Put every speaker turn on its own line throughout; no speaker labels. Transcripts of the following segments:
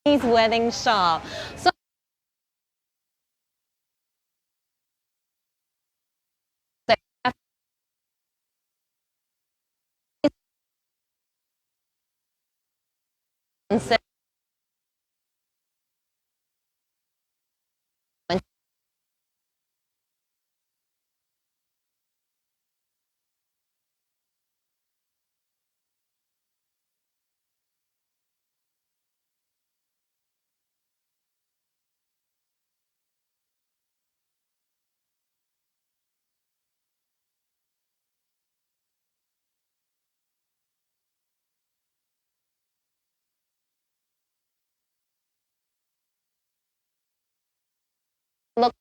Chinese wedding shop. So look.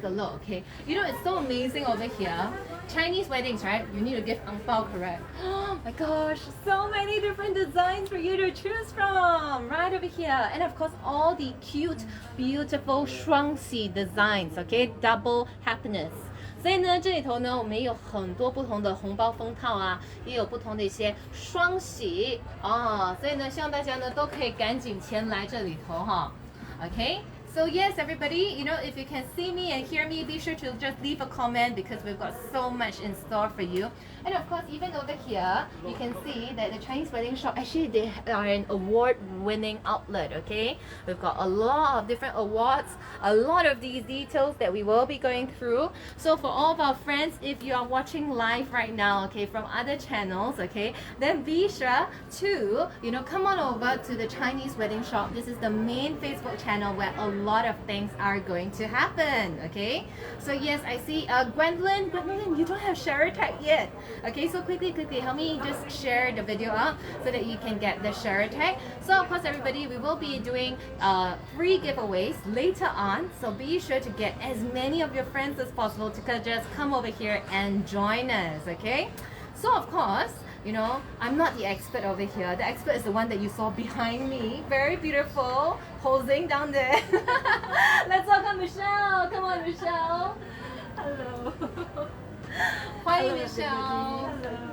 A look, okay? You know, it's so amazing over here. Chinese weddings, right? You need to give ang pao, correct? Oh my gosh, so many different designs for you to choose from right over here. And of course, all the cute, beautiful shrunky designs, okay? Double happiness. 所以呢，这里头呢，我们有很多不同的红包封套啊，也有不同的一些双喜啊，所以呢，希望大家呢都可以赶紧前来这里头哈，OK。So yes, everybody, you know, if you can see me and hear me, be sure to just leave a comment because we've got so much in store for you. And of course, even over here, you can see that the Chinese wedding shop, actually they are an award-winning outlet, okay? We've got a lot of different awards, a lot of these details that we will be going through. So for all of our friends, if you are watching live right now, okay, from other channels, okay, then be sure to, you know, come on over to the Chinese wedding shop. This is the main Facebook channel where a lot of things are going to happen, okay? So yes, I see Gwendolyn, you don't have share tag yet. Okay, so quickly, help me just share the video up so that you can get the share tag. So of course, everybody, we will be doing free giveaways later on. So be sure to get as many of your friends as possible to just come over here and join us, okay? So of course, you know, I'm not the expert over here. The expert is the one that you saw behind me. Very beautiful, posing down there. Let's welcome Michelle. Come on, Michelle. Hello. Hi, Michelle. Hello.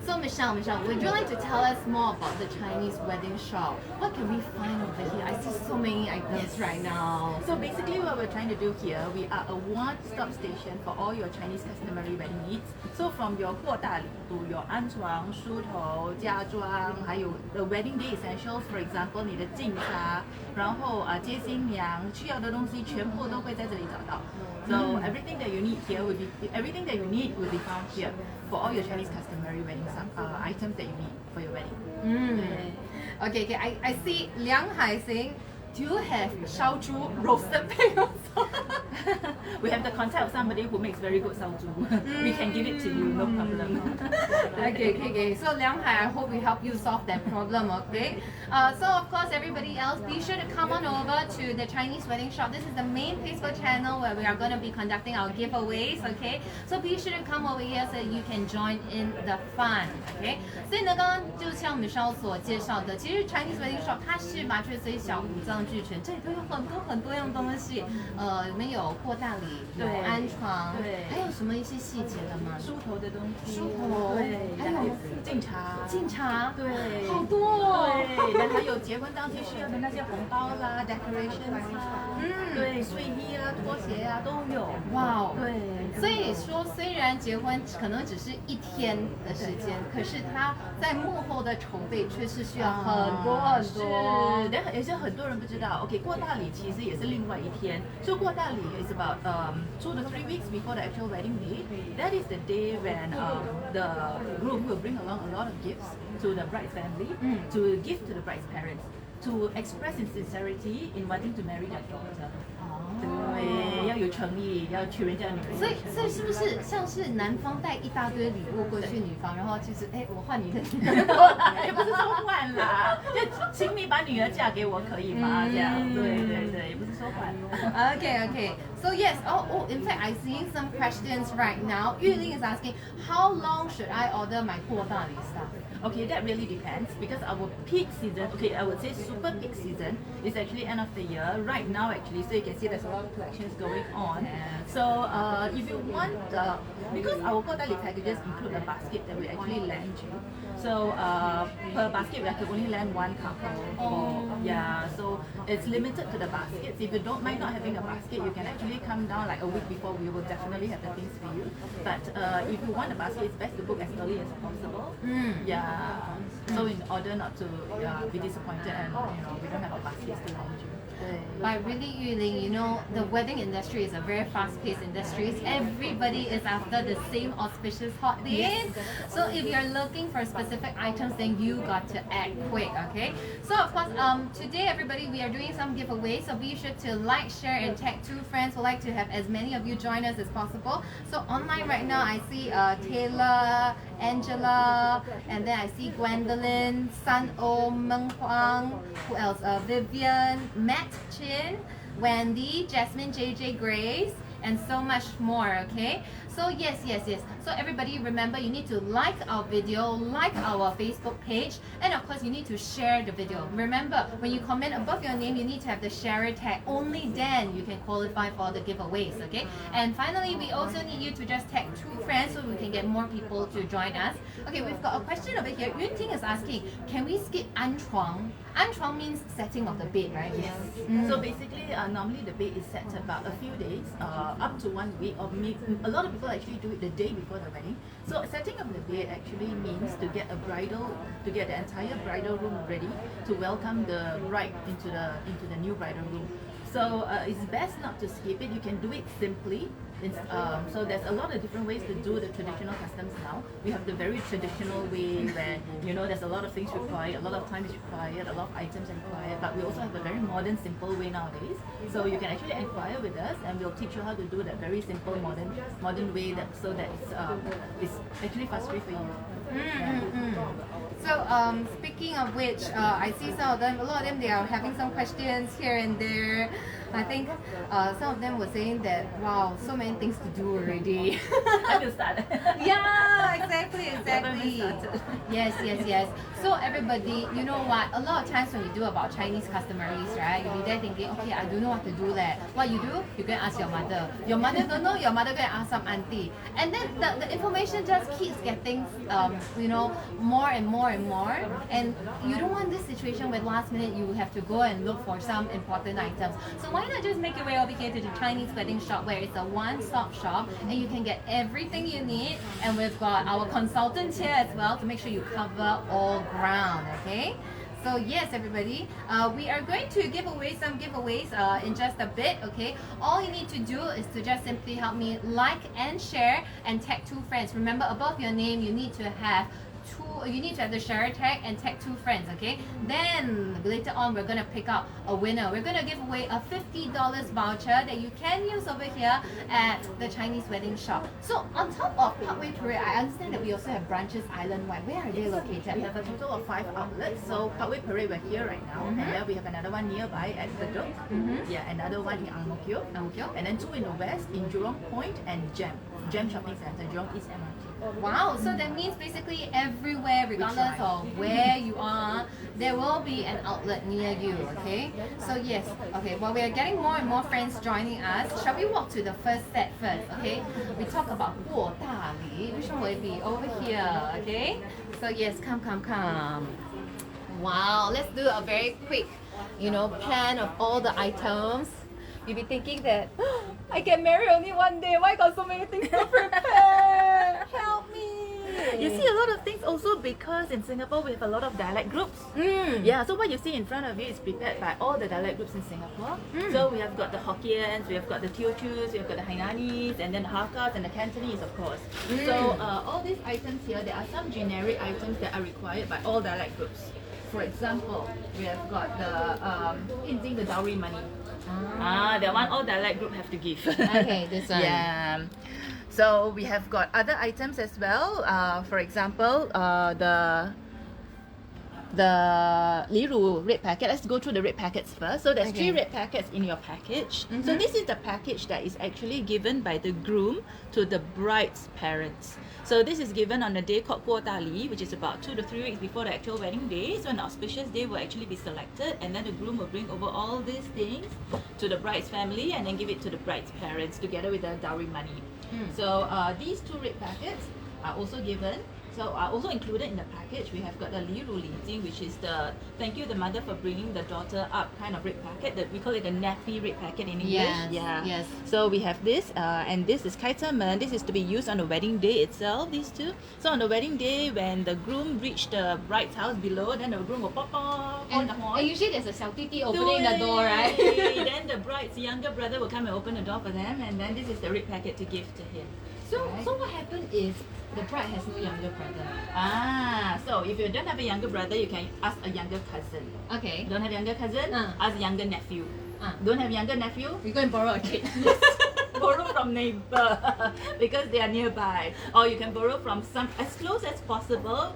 So Michelle, would you like to tell us more about the Chinese wedding shop? What can we find over here? I see so many items right now.
So basically what we're trying to do here, we are a one-stop station for all your Chinese customary wedding needs. So from your 过大礼 to your 安床、梳头、嫁妆，还有 the wedding day essentials, for example 你的敬茶，然后接新娘需要的东西全部都会在这里找到。So everything that you need here will be everything that you need will be found here for all your Chinese customary wedding items that you need for your wedding.
Okay, I see 梁海星
Do you have 烧猪 roasted pig also? We have the contact of somebody who makes very good 烧猪. We can give it to you, no problem.
Okay. So Liang Hai, I hope we help you solve that problem, okay? So of course, everybody else, be sure to come on over to the Chinese Wedding Shop. This is the main Facebook channel where we are going to be conducting our giveaways, okay? So be sure to come over here so that you can join in the fun, okay? 所以呢，刚刚就像Michelle所介绍的，其实 Chinese Wedding Shop 它是麻雀虽小五脏俱全，这里都有很多样东西。里面有过大礼，有安床，
对，
还有什么一些细节的吗？
梳头的东西，
梳头，
对，
还有
敬茶，
对，好多哦。
对，然后还有结婚当天需要的那些红包啦、decorations 啊，对，睡衣啊、拖鞋啊都有。
哇哦，
对，
所以说虽然结婚可能只是一天的时间，可是他在幕后的筹备却是需要很多。
但也是很多人不知道 ，OK， 过大礼其实也是另外一天。So 过大礼 is about 2 to 3 weeks before the actual wedding day. That is the day when the groom will bring along a lot of gifts to the bride's family to give to the bride's parents to express his sincerity in wanting to marry their daughter. 对，要有诚意，要娶人家女儿。
所以是不是像是男方带一大堆礼物过去女方，然后就是我换你的女儿过来，
也不是说换啦，就请你把女儿嫁给我可以吗？这样，对，也不是说换。
Okay. So yes, in fact, I see some questions right now. Yuling is asking, how long should I order my 过大礼 stuff?
Okay, that really depends because our peak season, okay, I would say super peak season is actually end of the year right now actually. So you can see there's a lot of collections going on. So if you want, because our quarterly packages include a basket that we actually lend you. So per basket we can only lend one couple. Yeah, so it's limited to the baskets. If you don't mind not having a basket, you can actually come down like a week before. We will definitely have the things for you. But if you want a basket, it's best to book as early as possible. Yeah. So in order not to be disappointed and we don't have a basket to lend you.
But really, Yuling, the wedding industry is a very fast-paced industry. Everybody is after the same auspicious hot days. Yes. So if you're looking for specific items, then you got to act quick, okay? So of course, today everybody, we are doing some giveaways. So be sure to like, share, and tag 2 friends. We'd like to have as many of you join us as possible. So online right now, I see Taylor, Angela, and then I see Gwendolyn, Sun O, Meng Huang, who else? Vivian, Matt Chin, Wendy, Jasmine, JJ, Grace, and so much more, okay? So yes. So everybody remember, you need to like our video, like our Facebook page, and of course you need to share the video. Remember, when you comment above your name, you need to have the sharer tag. Only then you can qualify for the giveaways, okay? And finally, we also need you to just tag 2 friends so we can get more people to join us. Okay, we've got a question over here. Yun Ting is asking, can we skip an chuang? An chuang means setting of the bed, right?
Yes. So basically, normally the bed is set about a few days, up to 1 week, or maybe a lot of people actually do it the day before the wedding. So setting up the bed actually means to get the entire bridal room ready to welcome the bride into the new bridal room. So it's best not to skip it. You can do it simply. So there's a lot of different ways to do the traditional customs now. We have the very traditional way where there's a lot of things required, a lot of time is required, a lot of items are required, but we also have a very modern, simple way nowadays. So you can actually inquire with us and we'll teach you how to do that very simple, modern way so that it's actually fuss-free for you.
So speaking of which, I see a lot of them, they are having some questions here and there. I think some of them were saying that, wow, so many things to do already.
I will start.
Yeah, exactly. Yes. So everybody, you know what? A lot of times when you do about Chinese customaries, right? You'll be there thinking, okay, I don't know what to do there. What you do? You go and ask your mother. Your mother don't know. Your mother go and ask some auntie. And then the information just keeps getting, more and more. And you don't want this situation where last minute you have to go and look for some important items. So why not just make your way over here to the Chinese Wedding Shop, where it's a one-stop shop and you can get everything you need, and we've got our consultants here as well to make sure you cover all ground, okay? So yes, everybody, we are going to give away some giveaways in just a bit, okay? All you need to do is to just simply help me like and share and tag 2 friends. Remember, above your name, you need to have you need to have the sharer tag and tag 2 friends, okay? Then later on we're gonna pick out a winner. We're gonna give away a $50 voucher that you can use over here at the Chinese wedding shop. So on top of Parkway Parade, I understand that we also have branches island-wide. Where are they located?
We have a total of 5 outlets. So Parkway Parade, we're here right now, and then we have another one nearby at Bedok. Yeah, another one in Ang Mo Kio, and then 2 in the west in Jurong Point and Gem Shopping Centre, Jurong East MRT.
Wow, so that means basically everywhere, regardless of where you are, there will be an outlet near you, okay? So yes, okay, well we are getting more and more friends joining us. Shall we walk to the first set first, okay? We talk about 过大礼, which one will it be? Over here, okay? So yes, come. Wow, let's do a very quick, plan of all the items. You'll be thinking that, I get married only one day, why got so many things to prepare? Help me!
You see a lot of things also because in Singapore we have a lot of dialect groups. Yeah, so what you see in front of you is prepared by all the dialect groups in Singapore. So we have got the Hokkiens, we have got the Teochews, we have got the Hainanis, and then the Hakkas and the Cantonese, of course. So all these items here, there are some generic items that are required by all dialect groups. For example, we have got the hinting the dowry money. That one all dialect group have to give.
Okay, this one.
Yeah. So we have got other items as well. For example, the Liru red packet. Let's go through the red packets first. So there's 3 red packets in your package. So this is the package that is actually given by the groom to the bride's parents. So this is given on a day called 过大礼, which is about 2 to 3 weeks before the actual wedding day. So an auspicious day will actually be selected, and then the groom will bring over all these things to the bride's family and then give it to the bride's parents together with the dowry money. So these 2 red packets are also given. So also included in the package, we have got the Li Ru Li Jing, which is the thank you the mother for bringing the daughter up kind of red packet. We call it the nappy red packet in English.
Yes.
So we have this, and this is Kai Zhen. This is to be used on the wedding day itself, these 2. So on the wedding day, when the groom reached the bride's house below, then the groom will pop on the horn.
And usually there's a 小弟弟 opening the door, right?
Then the bride's younger brother will come and open the door for them, and then this is the red packet to give to him.
So what happened is the bride has no younger brother.
So if you don't have a younger brother, you can ask a younger cousin.
Okay.
Don't have younger cousin? Ask younger nephew. Don't have younger nephew?
We go and borrow a kid.
Borrow from neighbor because they are nearby. Or you can borrow from some as close as possible.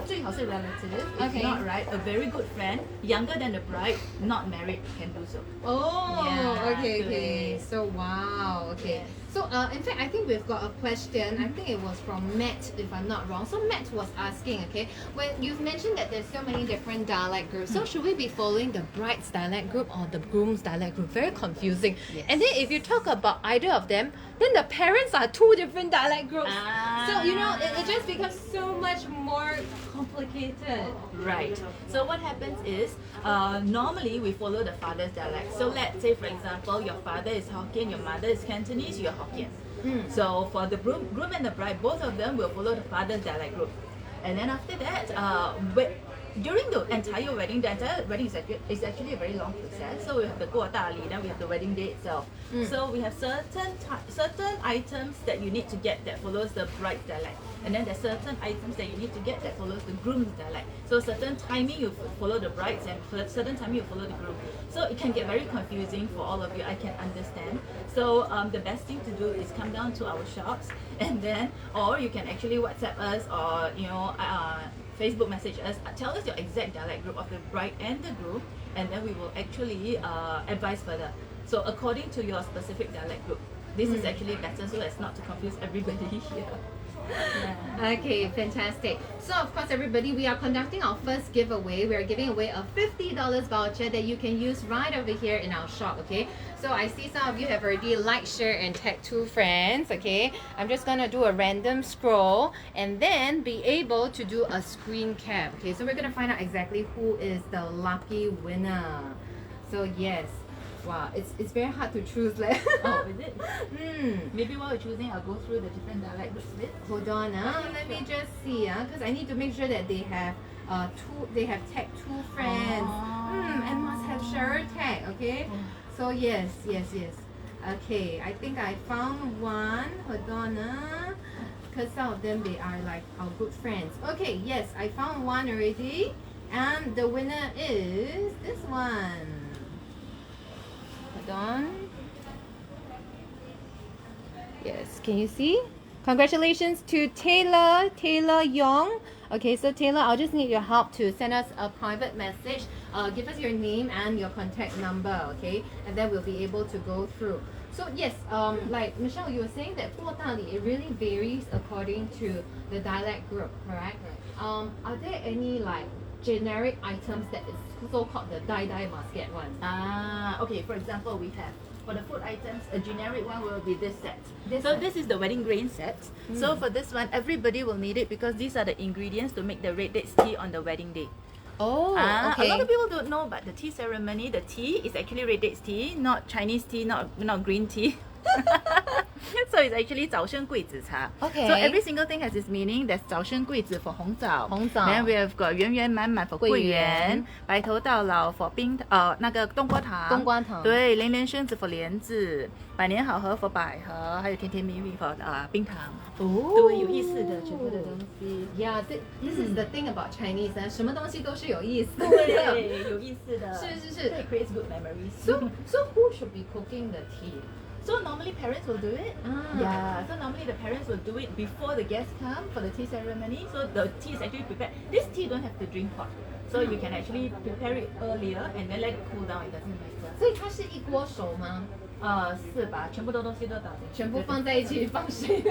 最好是 relative. If not, right, a very good friend, younger than the bride, not married, can do so.
Oh,
Yeah,
okay. So wow, okay. So in fact, I think we've got a question. I think it was from Matt, if I'm not wrong. So Matt was asking, okay, when you've mentioned that there's so many different dialect groups, so should we be following the bride's dialect group or the groom's dialect group? Very confusing.
Yes.
And then if you talk about either of them, then the parents are 2 different dialect groups. So it just becomes so much more complicated.
Right. So what happens is, normally we follow the father's dialect. So let's say, for example, your father is Hokkien, your mother is Cantonese, you're Hokkien. So for the groom and the bride, both of them will follow the father's dialect group. And then after that, during the entire wedding is actually a very long process. So we have the 过大礼, then we have the wedding day itself. So we have certain items that you need to get that follows the bride's dialect. And then there's certain items that you need to get that follows the groom's dialect. So certain timing you follow the brides and certain timing you follow the groom. So it can get very confusing for all of you, I can understand. So the best thing to do is come down to our shops, and then, or you can actually WhatsApp us or Facebook message us, tell us your exact dialect group of the bride and the groom, and then we will actually advise further. So according to your specific dialect group, this is actually better so as not to confuse everybody here. Yeah.
Okay, fantastic. So of course everybody, we are conducting our first giveaway. We are giving away a $50 voucher that you can use right over here in our shop, okay? So I see some of you have already liked, shared and tagged 2 friends, okay? I'm just gonna do a random scroll and then be able to do a screen cap, okay? So we're gonna find out exactly who is the lucky winner. So yes. Wow, it's very hard to choose. Like.
Oh, is it? Maybe while we're choosing, I'll go through the different dialect groups a bit.
Hold on, let me just see, because I need to make sure that they have they have tagged 2 friends. And must have sharer tag, okay? So yes. Okay, I think I found one. Hold on. because some of them they are like our good friends. Okay, yes, I found one already, and the winner is this one. Hold on. Yes, can you see? Congratulations to Taylor Young. Okay, so Taylor, I'll just need your help to send us a private message. Give us your name and your contact number, okay? And then we'll be able to go through. So yes, like Michelle, you were saying that 过大礼 it really varies according to the dialect group, correct? Are there any like generic items that is so-called the die must get one?
Okay, for example, we have for the food items, a generic one will be this set.
This
so
set.
this is the wedding grain set. So for this one, everybody will need it because these are the ingredients to make the red dates tea on the wedding day.
Oh, okay.
A lot of people don't know, but the tea ceremony, the tea is actually red dates tea, not Chinese tea, not green tea. So it's actually 早生贵子茶.
Okay.
So every single thing has its meaning. There's 早生贵子 for 红枣.
红枣.
Then we have got 圆圆满满 for 桂圆. 白头到老 for 那个冬瓜糖.
冬瓜糖.
对，连连生子 for 莲子. 百年好合 for 百合. 还有甜甜蜜蜜 for 冰糖. 对，有意思的全部的东西.
Yeah, this is the thing about Chinese. 什么东西都是有意思的。
对，有意思的。
是。
It creates good memories.
So who should be cooking the tea?
So normally parents will do it.
Ah.
Yeah. So normally the parents will do it before the guests come for the tea ceremony. So the tea is actually prepared. This tea don't have to drink hot. So you can actually prepare it earlier and then let it cool down. It doesn't matter.
所以它是一锅熟吗？
是吧？全部的东西都倒进去。
全部放在一起放水。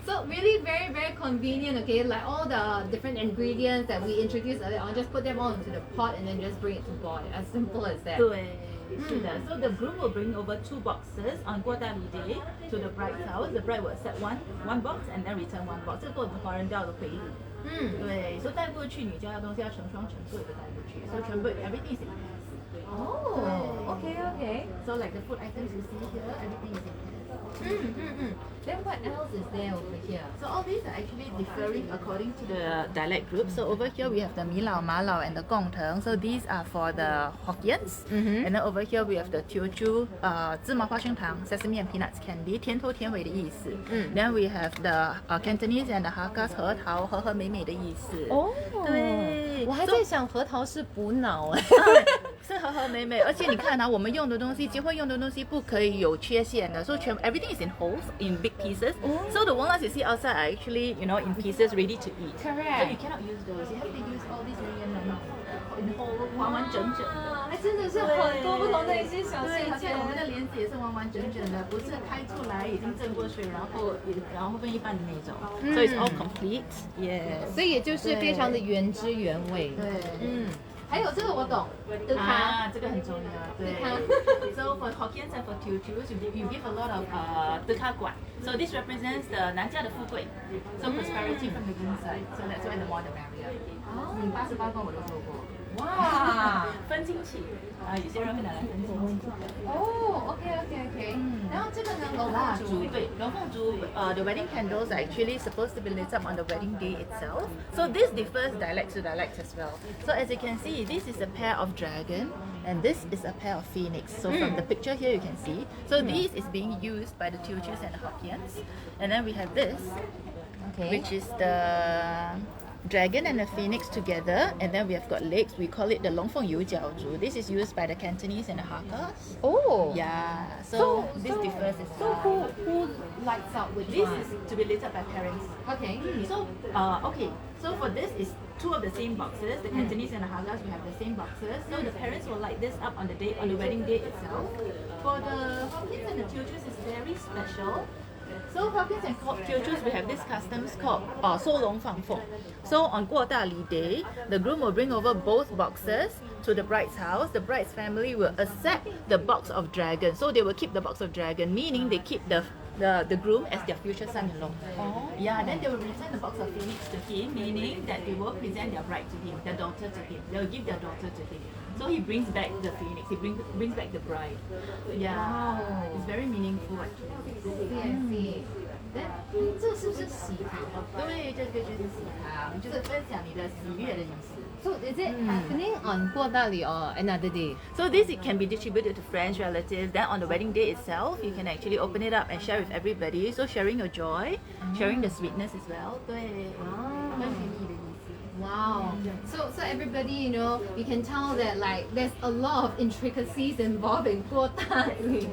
So really very convenient, okay? Like all the different ingredients that we introduced earlier on, just put them all into the pot and then just bring it to boil. As simple as that.
对。是的 So the groom will bring over 2 boxes on 过大礼 day to the bride's house. The bride will accept one box and then return 1 box. 这个我们华人叫的回礼。对，所以带过去你家的东西要成双成对的带过去，所以全部 everything is in pairs.
Oh, okay.
So like the food items you see here, everything is in pairs.
Then what else is there over here?
So all these are actually differing according to the dialect group. So over here we have the Mi Lao, Ma Lao and the Gong Teng. So these are for the Hokkiens. And then over here we have the Teochew, 芝麻花生糖, sesame and peanuts candy, 甜头甜尾的意思. Then we have the Cantonese and the Hakkas 核桃和和美美的意思. 对，
我还在想核桃是补脑哎。
是和和美美，而且你看啊，我们用的东西，结婚用的东西不可以有缺陷的，所以everything is in wholes, in big pieces. So the walnuts you see outside are actually, in pieces ready to eat.
Correct.
So you cannot use those. You have to use all these in whole 完完整整的。
还真的是很多不同的一些小
对，好
细节。
像我们的莲子也是完完整整的，不是开出来已经蒸过水，然后分一半的那种。So it's all complete. Yes.
所以也就是非常的原汁原味。
对。
还有这个我懂，
这个很重要。对。So for Hokkiens and for Teochews, you give a lot of 德卡馆. So this represents the 男家的富贵. So prosperity from the groom side. So that's why the more the merrier. 88个我都做过。
哇，
分亲戚有些人会拿来分亲戚。
哦，OK。然后这个呢，
蜡烛，对，龙凤烛。The wedding candles are actually supposed to be lit up on the wedding day itself. So this differs dialect to dialect as well. So as you can see, this is a pair of dragon, and this is a pair of phoenix. So from the picture here, you can see. So this is being used by the Teochews and the Hokkiens, and then we have this, which is the dragon and the phoenix together, and then we have got legs. We call it the Long Feng Yu Jiao Zhu. This is used by the Cantonese and the Hakkas.
Oh.
Yeah. So this differs as well.
So who lights up with
This is to be lit up by parents.
Okay.
So for this is 2 of the same boxes. The Cantonese and the Hakkas we have the same boxes. So the parents will light this up on the wedding day itself. For the Hokkiens and the Teochews is very special. So Hokkiens and Teochews we have this customs called 收龙放凤. So on 过大礼 day, the groom will bring over both boxes to the bride's house. The bride's family will accept the box of dragon. So they will keep the box of dragon, meaning they keep the groom as their future son-in-law. Yeah, then they will return the box of phoenix to him, meaning that they will present their bride to him, their daughter to him. They will give their daughter to him. So he brings back the phoenix. He brings back the bride. Yeah, it's very meaningful actually.
I see. 这是不是喜糖？
对，这个就是喜糖，就是分享你的喜悦的意思。
So is it happening on 过大礼 or another day?
So this it can be distributed to friends, relatives. Then on the wedding day itself, you can actually open it up and share with everybody. So sharing your joy, sharing the sweetness as well. 对，分享你的意思。
Wow. So everybody, you know, you can tell that like there's a lot of intricacies involved in 过大礼.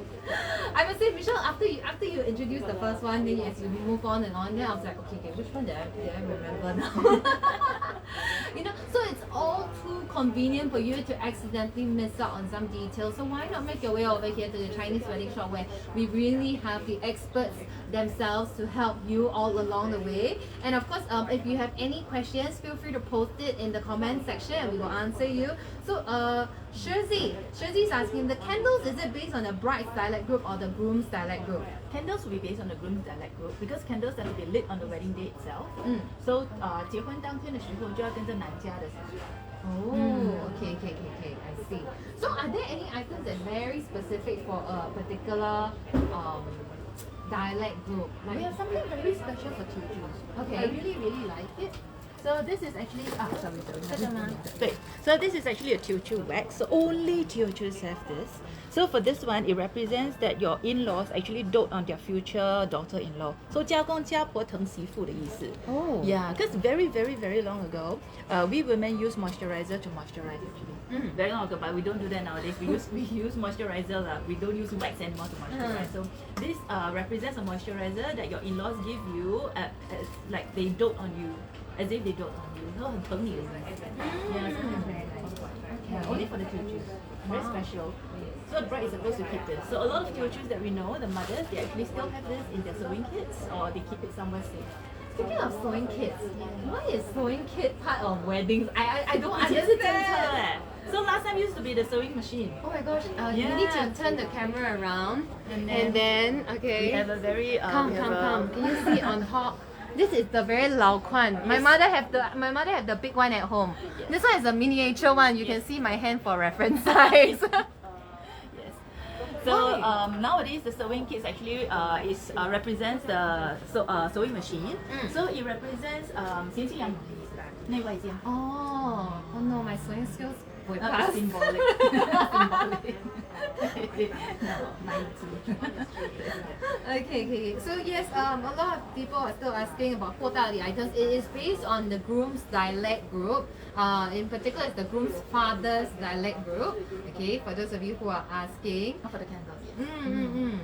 I would say, Michelle, after you introduce the first one, then as you move on and on, then I was like, okay, which one did I remember now? You know, so it's all too convenient for you to accidentally miss out on some details. So why not make your way over here to the Chinese wedding shop where we really have the experts themselves to help you all along the way. And of course, if you have any questions, feel free to post it in the comment section and we will answer you. So Shirzi is asking, the candles, is it based on the bride's dialect group or the groom's dialect group?
Candles will be based on the groom's dialect group because candles have to be lit on the wedding day itself. So 结婚当天的时候就要跟着男家的下去。
Oh, okay, I see. So are there any items that are very specific for a particular dialect group?
We have something very special for Teochews.
Okay.
I really like it. So this is actually sorry.
这个吗？
对 So this is actually a Teochew wax. So only Teochews have this. So for this one, it represents that your in-laws actually dote on their future daughter-in-law. So 家公家婆疼媳妇的意思。
Oh.
Yeah, because very long ago, we women use moisturizer to moisturize actually. Very long ago, but we don't do that nowadays. We use moisturizer. We don't use wax anymore to moisturize. So this represents a moisturizer that your in-laws give you, as like they dote on you, as if they dote on you. So 很疼你的意思。Yeah, so that's very nice. Yeah, only for the Teochews. Very special. So the bride is supposed to keep this. So a lot of Teochews that we know, the mothers, they actually still have this in their sewing kits or they keep it somewhere safe.
Speaking of sewing kits, why is sewing kit part of weddings? I don't
以前是真车
understand.
So last time used to be the sewing machine.
Oh my gosh, you need to turn the camera around and then okay.
We have a very
Come. Can you see on top? This is the very 老款. My mother have the big one at home. This one is a miniature one. You can see my hand for reference size.
Yes. So nowadays the sewing kits actually represents the sewing machine. So it represents 先进阳的意思啦，内外兼。
oh no, my sewing skills will pass.
Symbolic. No, 90.
Okay. So yes, a lot of people are still asking about 过大礼 items. It is based on the groom's dialect group. In particular, it's the groom's father's dialect group. Okay, for those of you who are asking.
Not for the candles, yes.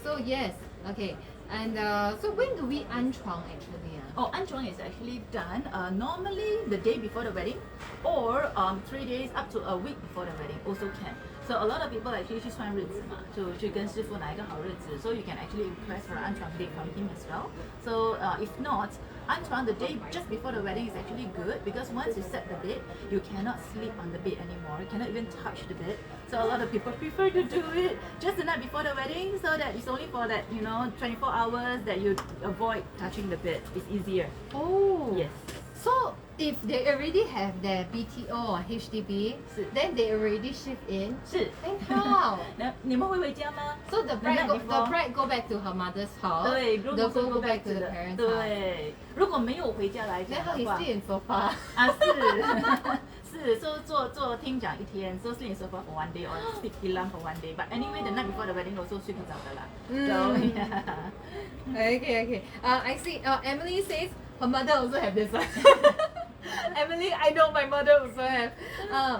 So yes, okay. And so when do we 安床 actually?
安床 is actually done normally the day before the wedding or 3 days up to a week before the wedding also can. So a lot of people actually 去算日子嘛，就去跟师傅拿一个好日子。So you can actually request for an 安床 date from him as well. So if not, 安床 the day just before the wedding is actually good because once you set the bed, you cannot sleep on the bed anymore. You cannot even touch the bed. So a lot of people prefer to do it just the night before the wedding so that it's only for that 24 hours that you avoid touching the bed. It's easier.
Oh.
Yes.
So if they already have their BTO or HDB,
是
then they already shift in.
是。
Then how?
那你们会回家吗？
So the bride go back to her mother's house.
对
the
，groom
groom
also
go back to the parents' house.
对，如果没有回家来
Then
讲
how
的
he
话，
stay in sofa?
是做听讲一天，so sleep in sofa for one day or speak Ilang for one day. But anyway, the night before the wedding also 睡不着的啦。So yeah.
Okay. I see. Emily says her mother also have this one. Emily, I know my mother also have.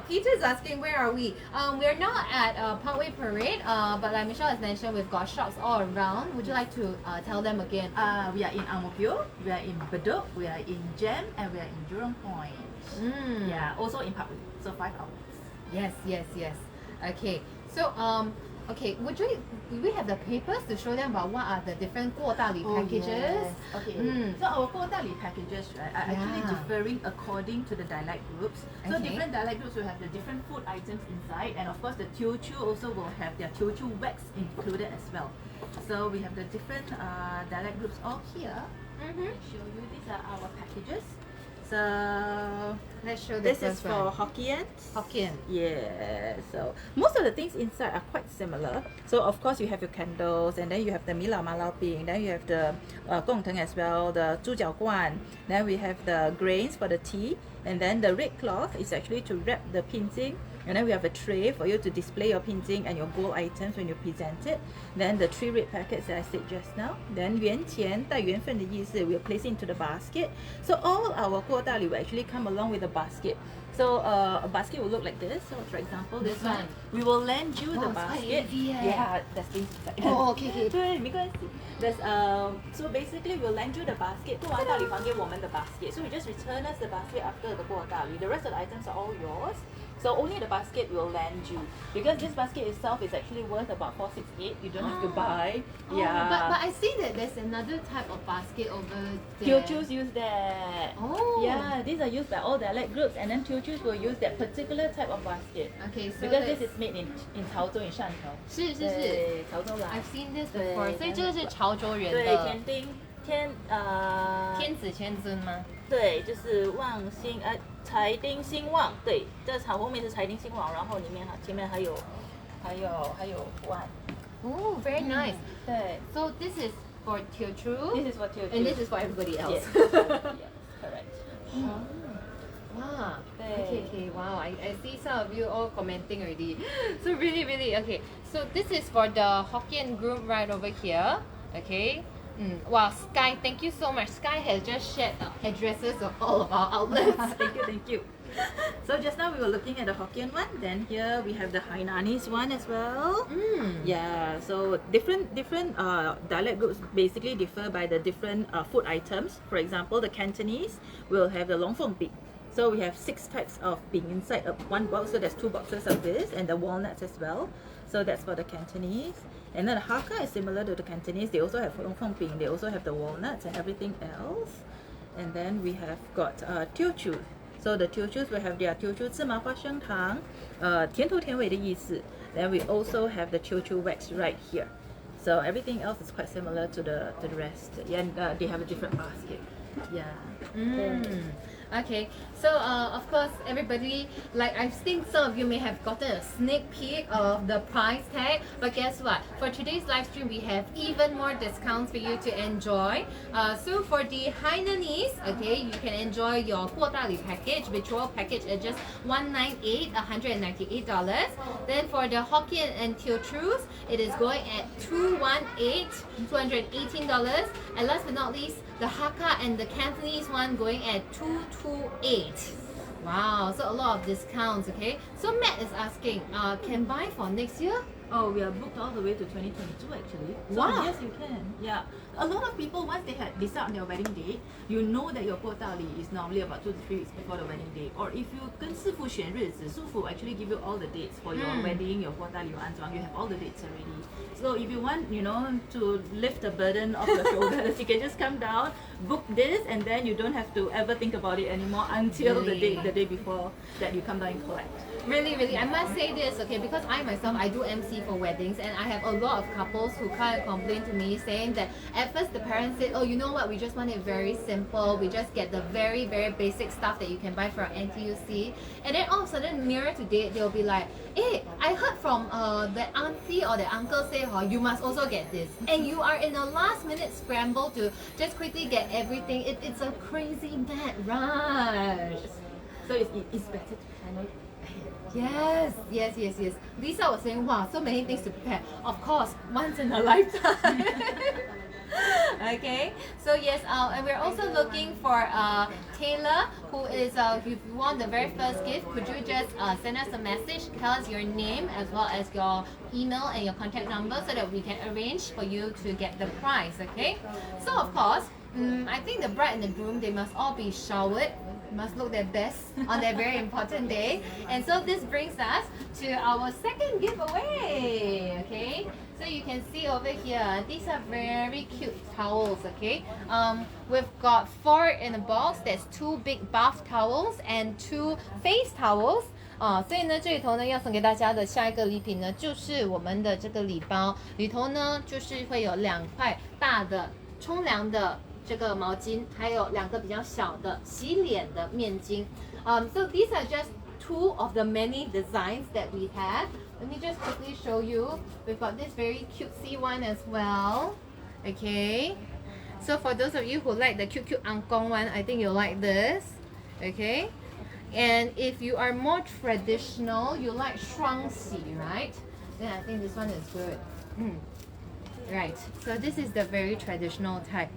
Peter is asking, where are we? We're not at Parkway Parade, but like Michelle has mentioned, we've got shops all around. Would you like to tell them again?
We are in Ang Mo Kio, we are in Bedok, we are in Gem, and we are in Jurong Point. Yeah, also in Parkway. So 5 outlets.
Yes. Okay. So okay, do we have the papers to show them about what are the different 过大礼 packages?
Yes. Okay. So our 过大礼 packages, right, are actually differing according to the dialect groups. So
Okay.
different dialect groups will have the different food items inside, and of course the Teochew also will have their Teochew wax included as well. So we have the different dialect groups all here. Let me show you. These are our packages. So
Let's show the
this is
first
for
one.
Hokkien.
Hokkien.
Yeah, so most of the things inside are quite similar. So of course you have your candles, and then you have the mi lao ma lao ping, then you have the gong teng as well, the zhu jiao guan. Then we have the grains for the tea, and then the red cloth is actually to wrap the pinjing. And then we have a tray for you to display your pinjing and your gold items when you present it. Then the 3 red packets that I said just now. Then 缘钱带缘分的意思 we'll place it into the basket. So all our 过大礼 will actually come along with a basket. So a basket will look like this. So for example, this one, we will lend you the
Wow, it's quite
basket.
heavy, eh?
Yeah, there's things inside.
Oh, okay, okay.
对，没关系。There's so basically we'll lend you the basket. 过完大礼还给我们的 basket. So we just return us the basket after the 过大礼. The rest of the items are all yours. So only the basket will lend you, because this basket itself is actually worth about 468. You don't have to buy.
Oh,
Yeah.
but I see that there's another type of basket over there.
Teochews use that.
Oh.
Yeah, these are used by all dialect groups, and then Teochews will use that particular type of basket.
Okay, so
Because
let's-
this is made in Chaozhou, in Shantou.
是是是
对，潮州来。
I've seen this
对
before，所以这个是潮州人
对，
的
天丁
天子千尊吗？
对，就是旺兴财丁兴旺，对，这草后面是财丁兴旺，然后里面前面还有万，
Oh, very nice.
对
So this is for Teochew,，this
is for Teochew.
and this is for everybody else.
Yes, yes, correct.
Wow.
对
Okay. Wow. I see some of you all commenting already. So really okay. So this is for the Hokkien group right over here. Okay. Wow, Sky, thank you so much. Sky has just shared addresses of all of our outlets.
Thank you. So just now we were looking at the Hokkien one. Then here we have the Hainanese one as well. Yeah. So different dialect groups basically differ by the different food items. For example, the Cantonese will have the long fong bing. So we have 6 types of bing inside of one box. So there's 2 boxes of this, and the walnuts as well. So that's for the Cantonese. And then the Hakka is similar to the Cantonese. They also have long fong bing. They also have the walnuts and everything else. And then we have got Teochew. So the Teochews will have their Teochew 芝麻花生糖，甜头甜尾的意思。Then we also have the Teochew wax right here. So everything else is quite similar to the rest. Yeah, and they have a different basket. Yeah.
Okay, so of course everybody, like I think some of you may have gotten a sneak peek of the price tag, but guess what, for today's live stream we have even more discounts for you to enjoy. So for the Hainanese, okay, you can enjoy your 过大礼 package, which will package at just $198, $198. Then for the Hokkien and Teochews, it is going at $218, $218. And last but not least, the Hakka and the Cantonese one going at $228. Wow, so a lot of discounts, okay? So Matt is asking, can buy for next year?
Oh, we are booked all the way to 2022 actually. So
Wow.
yes, you can. Yeah. A lot of people, once they had decide on their wedding date, you know that your 过大礼 is normally about 2 to 3 weeks before the wedding date. Or if you 跟师傅选日子，师傅 actually give you all the dates for your wedding, your 过大礼, your 安装, you have all the dates already. So if you want, to lift the burden off your shoulders, you can just come down, book this, and then you don't have to ever think about it anymore until the day before that you come down and collect.
Really, I must say this, okay, because I myself, I do MC for weddings, and I have a lot of couples who come and complain to me saying that at first the parents said, oh, you know what, we just want it very simple, we just get the very basic stuff that you can buy from NTUC, and then all of a sudden nearer to date, they'll be like, hey, I heard from the auntie or the uncle say, you must also get this, and you are in a last minute scramble to just quickly get everything. It's a crazy mad rush.
So it's better to plan it.
Yes. Lisa was saying, wow, so many things to prepare. Of course, once in a lifetime. Okay, so yes, and we're also looking for Taylor, who is, if you want the very first gift, could you just send us a message, tell us your name as well as your email and your contact number so that we can arrange for you to get the prize, okay? So of course, I think the bride and the groom, they must all be showered, must look their best on that very important day. And so this brings us to our second giveaway, okay? So you can see over here, these are very cute towels, okay? We've got 4 in a box. There's 2 big bath towels and 2 face towels. 所以呢，这里头呢要送给大家的下一个礼品呢，就是我们的这个礼包，里头呢就是会有2块大的冲凉的这个毛巾，还有2个比较小的洗脸的面巾。So these are just 2 of the many designs that we have. Let me just quickly show you. We've got this very cutesy one as well. Okay. So for those of you who like the cute angkong one, I think you'll like this. Okay. And if you are more traditional, you like shuangxi, right? Then I think this one is good. Right. So this is the very traditional type.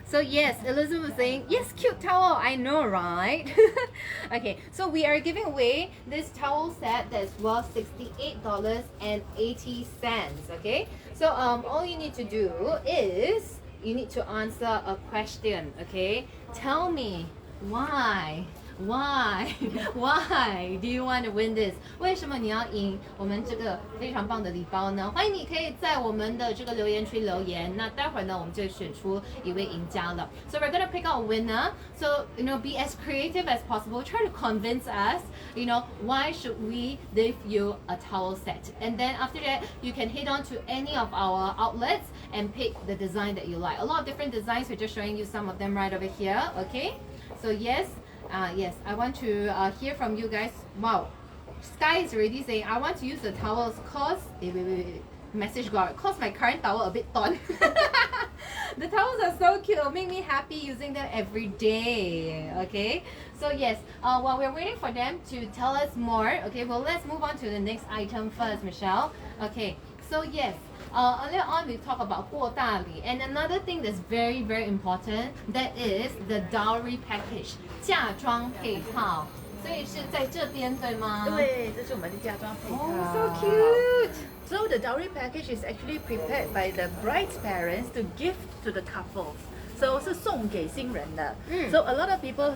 So yes, Elizabeth was saying, yes, cute towel. I know, right? Okay, so we are giving away this towel set that's worth $68.80. Okay, so all you need to do is you need to answer a question. Okay, tell me why do you want to win this? 为什么你要赢我们这个非常棒的礼包呢？欢迎你可以在我们的这个留言区留言。那待会儿呢，我们就选出一位赢家了。So we're gonna pick out a winner. So be as creative as possible. Try to convince us. Why should we give you a towel set? And then after that, you can head on to any of our outlets and pick the design that you like. A lot of different designs. We're just showing you some of them right over here. Okay. So yes, I want to hear from you guys. Wow, Sky is already saying I want to use the towels cause message got cause my current towel a bit torn. The towels are so cute. It'll make me happy using them every day. Okay, so yes, while we're waiting for them to tell us more, okay, well, let's move on to the next item first, Michelle. Okay, so yes, earlier on we talked about 过大礼, and another thing that's very very important, that is the dowry package, 嫁妆配套。所以是在这边对吗？
对，这是我们的嫁妆配套。
Oh, so cute.
So the dowry package is actually prepared by the bride's parents to give to the couples. So 是送给新人的。So a lot of people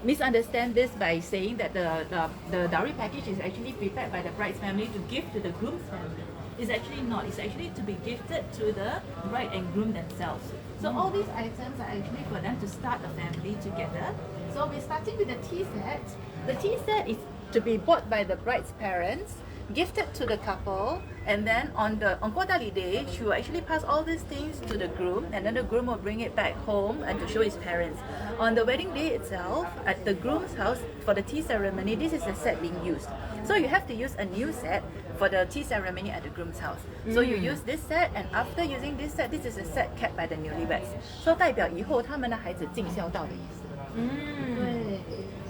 misunderstand this by saying that the dowry package is actually prepared by the bride's family to give to the groom's family. It's actually not. It's actually to be gifted to the bride and groom themselves. So all these items are actually for them to start a family together. So we're starting with the tea set. The tea set is to be bought by the bride's parents, gifted to the couple, and then on 过大礼 day, she will actually pass all these things to the groom, and then the groom will bring it back home and to show his parents. On the wedding day itself, at the groom's house, for the tea ceremony, this is a set being used. So you have to use a new set for the tea ceremony at the groom's house. So you use this set, and after using this set, this is a set kept by the newlyweds. So 代表以后他们的孩子尽孝道的意思。对。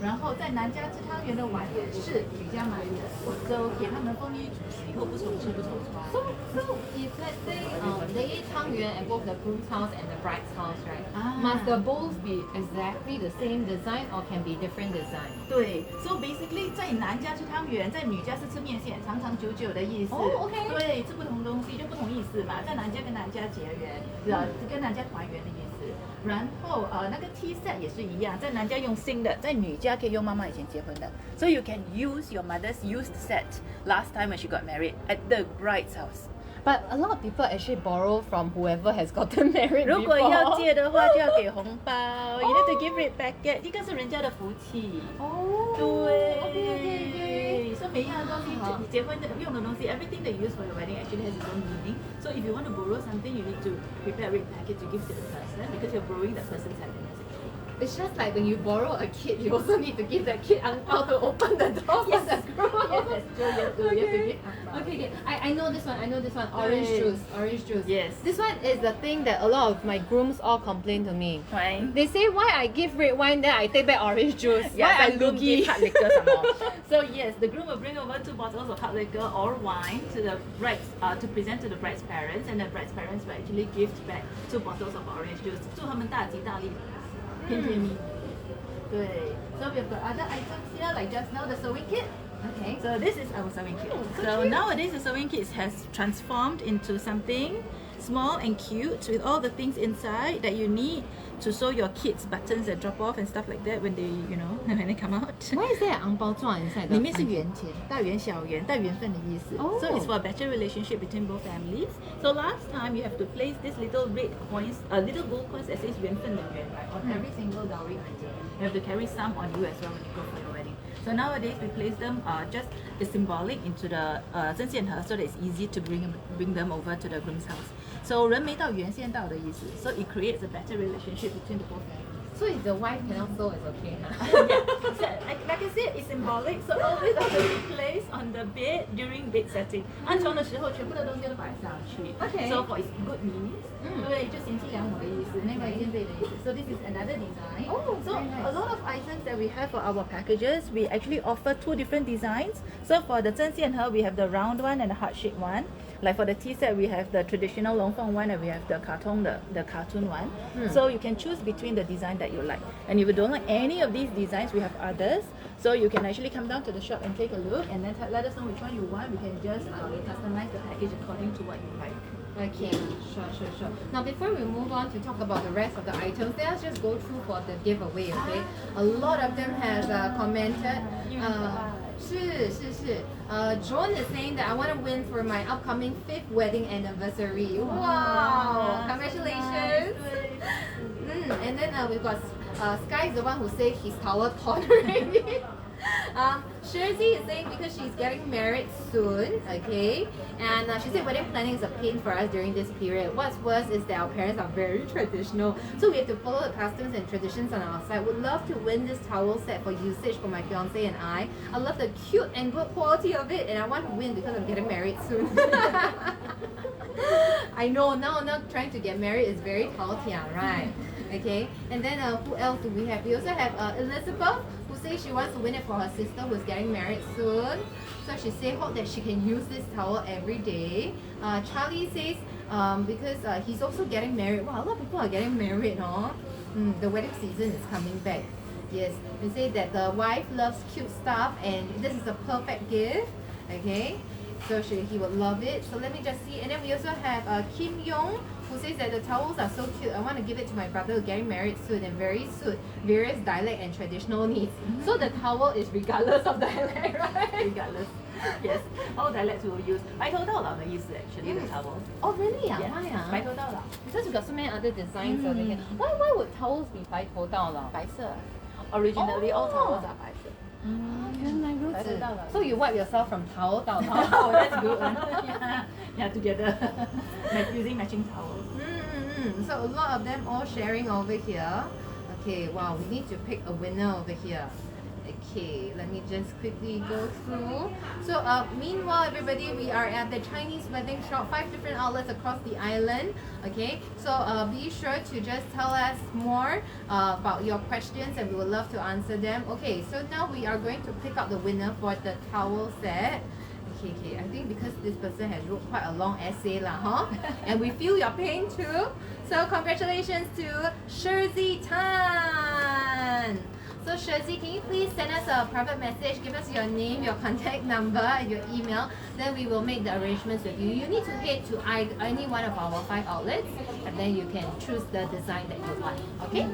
然后在男家吃汤圆的碗也是女家买的，就给他们丰衣足食，以后不愁吃不愁穿。
So if let's say they eat 汤圆 at both the groom's house and the bride's house, right? Must the bowls be exactly the same design or can be different design?
对 ，So basically 在男家吃汤圆，在女家是吃面线，长长久久的意思。
Oh, okay.
对，吃不同东西就不同意思嘛，在男家跟男家结缘，跟男家团圆的意思。然后那个 tea set 也是一样，在男家用新的，在女家可以用妈妈以前结婚的。So you can use your mother's used set last time when she got married at the bride's house.
But a lot of people actually borrow from whoever has gotten married
如果
before.
要借的话，就要给红包。You need to give it back. 这个是人家的福气。
哦，
对
，OK，
所以每一样东西，你结婚的用的东西 ，everything that you use for your wedding actually has its own meaning. So if you want to borrow something, you need to prepare a package to give to the person because you're borrowing that person's happiness.
It's just like when you borrow a kid, you also need to give that kid angpao to open the door for the groom.
Yes, that's true. You have to give angpao.
Okay. I know this one. Orange juice.
Yes.
This one is the thing that a lot of my grooms all complain to me.
Right.
They say why I give red wine, then I take back orange juice.
Yeah,
why I
some groom
loogie?
give hard liquor some more. So yes, the groom will bring over 2 bottles of hard liquor or wine to the bride's to present to the bride's parents, and the bride's parents will actually gift back 2 bottles of orange juice. 祝他们大吉大利，甜甜蜜蜜。对 So we've got other items here, like just now the sewing kit.
Okay.
So this is our sewing kit.
so
So
cute.
nowadays the sewing kit has transformed into something small and cute with all the things inside that you need to sew your kids' buttons that drop off and stuff like that when they, when they come out.
Why is there an angpao 状 inside the
里面是圆钱，大圆小圆，带缘分的意思。
Oh.
So it's for a better relationship between both families. So last time you have to place this little red coins, little gold coins that says 缘分的缘, right, on every single dowry item. You have to carry some on you as well when you go for your wedding. So nowadays we place them just as symbolic into the 针线盒 so that it's easy to bring them over to the groom's house. So 人没到缘先到的意思。So it creates a better relationship between the both families.
So if the wife cannot sew, it's okay, huh?
Yeah, so, like I said, it's symbolic. So always have to be placed on the bed during bed setting. 安床的时候，全部的东西都摆上去。
Okay.
So for its good meanings. 对，就贤妻良母的意思，内外兼备的意思。So this is another design.
Oh,
so
very nice.
a lot of items that we have for our packages, we actually offer 2 different designs. So for the 针线盒, we have the round one and the heart shaped one. Like for the tea set, we have the traditional longfeng one and we have the cartoon one. So you can choose between the design that you like. And if you don't like any of these designs, we have others. So you can actually come down to the shop and take a look and then let us know which one you want. We can just customize the package according to what you like.
Okay, sure. Now before we move on to talk about the rest of the items, let's just go through for the giveaway, okay? A lot of them have commented. John is saying that I want to win for my upcoming 5th wedding anniversary. Wow! Congratulations! And then we've got Sky is the one who said his towel torn already. Shirzi is saying because she's getting married soon, okay? And she said wedding planning is a pain for us during this period. What's worse is that our parents are very traditional, so we have to follow the customs and traditions on our side. Would love to win this towel set for usage for my fiance and I. I love the cute and good quality of it, and I want to win because I'm getting married soon. I know now not trying to get married is very healthy, right? Okay, and then who else do we have? We also have Elizabeth, who says she wants to win it for her sister who's getting married soon. So she says hope that she can use this towel every day. Charlie says because he's also getting married. Wow, a lot of people are getting married, huh? The wedding season is coming back. Yes, they say that the wife loves cute stuff and this is a perfect gift. Okay, so he would love it. So let me just see. And then we also have Kim Yong, who says that the towels are so cute. I want to give it to my brother who's getting married soon and very suit various dialect and traditional needs. So the towel is regardless of dialect, right?
Regardless. Yes, all dialects we will use. 白头到老的意思 actually the towels.
Oh really?
Yeah.
Why?
白头到老
Because we've got so many other designs over here. Why would towels be 白头到老？
白色 Originally all towels are 白色
原来如此。
白头到老
So you wipe yourself from 头到老。
Oh, that's good one. Yeah, together. Using matching towels.
So a lot of them all sharing over here. Okay, wow, we need to pick a winner over here. Okay, let me just quickly go through. So meanwhile, everybody, we are at the Chinese wedding shop, 5 different outlets across the island. Okay, so be sure to just tell us more about your questions and we would love to answer them. Okay, so now we are going to pick out the winner for the towel set. Okay, I think because this person has wrote quite a long essay lah, huh? And we feel your pain too. So congratulations to Shirzi Tan. So Shirzi, can you please send us a private message, give us your name, your contact number, and your email, then we will make the arrangements with you. You need to head to any one of our 5 outlets and then you can choose the design that you like, okay?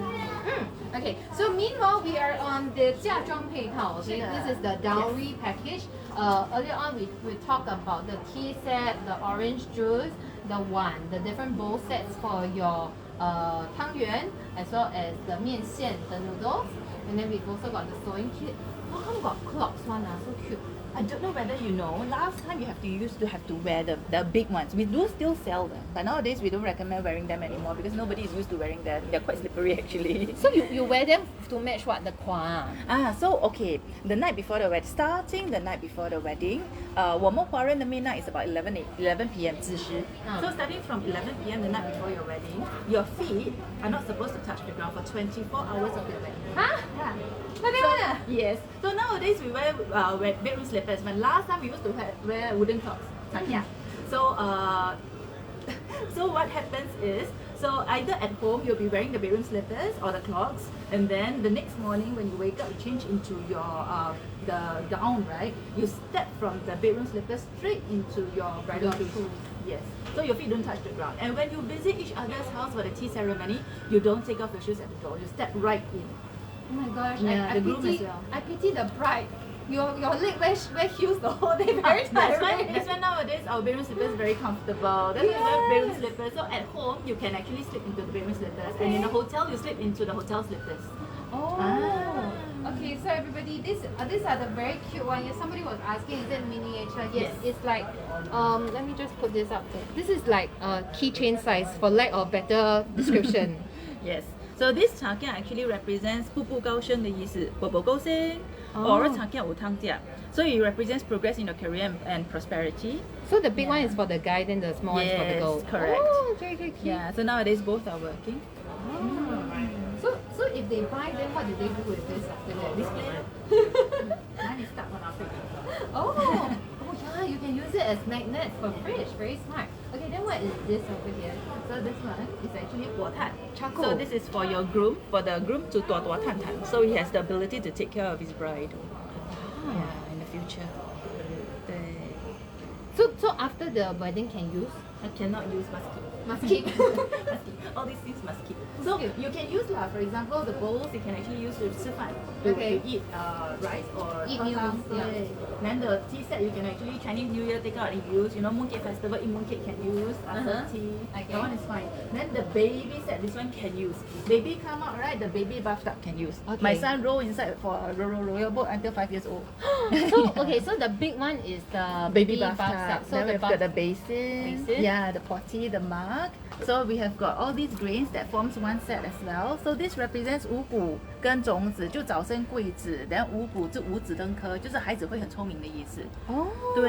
Okay, so meanwhile we are on the 嫁妆配套, okay? This is the dowry package. Earlier on we talked about the tea set, the orange juice, the different bowl sets for your 汤圆, as well as the 面线, the noodles. And then we've also got the sewing kit. How come got clocks one? So cute.
I don't know whether you know, last time used to have to wear the big ones. We do still sell them, but nowadays we don't recommend wearing them anymore because nobody is used to wearing them. They're quite slippery actually.
So you wear them to match what? The kwa?
So okay, the night before the wedding, starting the night before the wedding, 我们华人的 midnight is about 11 p.m. 子时. So starting from 11 p.m. the night before your wedding, your feet are not supposed to touch the ground for 24 hours of your wedding.
Huh?
Yeah. Yes. So nowadays we wear bedroom slippers. But last time we used to wear wooden clogs. Yeah. So so what happens is, so either at home you'll be wearing the bedroom slippers or the clogs, and then the next morning when you wake up, you change into your the gown, right? You step from the bedroom slippers straight into your bridal shoes. Yes. So your feet don't touch the ground. And when you visit each other's house for the tea ceremony, you don't take off your shoes at the door. You step right in.
Oh my gosh,
Yeah,
I
the groom
pity,
as well.
I pity the bride. Your leg wear heels the whole day, very tiring.
That's why nowadays our bedroom slippers is very comfortable. That's why we wear bedroom slippers. So at home you can actually slip into the bedroom slippers, and in the hotel you slip into the hotel slippers.
Oh. Okay, so everybody, these are the very cute one. Yes, somebody was asking, is it miniature? Yes, it's like, let me just put this up there. This is like keychain size for lack of better description.
Yes. So this 茶件 actually represents 步步高升的意思，步步高升 or 茶件无汤价。So it represents progress in your career and prosperity.
So the big one is for the guy, then the small one is for the girl.
Yes, correct.
Oh, very, very cute.
Yeah, so nowadays both are working.
So if they buy, then what do they do with this after that?
Display. Mine is stuck on our fridge.
Oh, yeah, you can use it as magnets for fridge. Very smart. Okay, then what is this over here?
So this one is actually 果炭.
Charcoal.
So this is for your groom, for the groom to 朵朵探探. So he has the ability to take care of his bride. Yeah, in the future. 对.
So after the wedding can use?
I cannot use must keep.
Must keep.
Must keep. All these things must keep. So
Okay.
you can use for example, the bowls you can actually use to 吃饭,
Okay.
to eat rice or
Eat
汤汤,
meals, yeah.
对. Then the tea set you can actually Chinese New Year take out and use. You know, Mooncake Festival in Mooncake can use tea.
Okay.
That one is fine. Then the baby set, this one can use. Baby come out, right? The baby bathtub can use.
Okay.
My son roll inside for a royal boat until 5 years old.
So okay, so the big one is the
Baby
bath
bathtub.
set. So
Then
the
we've got the basin.
Basin.
Yeah, the potty, the mug. So we have got all these grains that forms one set as well. So this represents 五谷跟种子，就早生贵子。然后五谷就五子登科，就是孩子会很聪明的意思。
Oh.
对。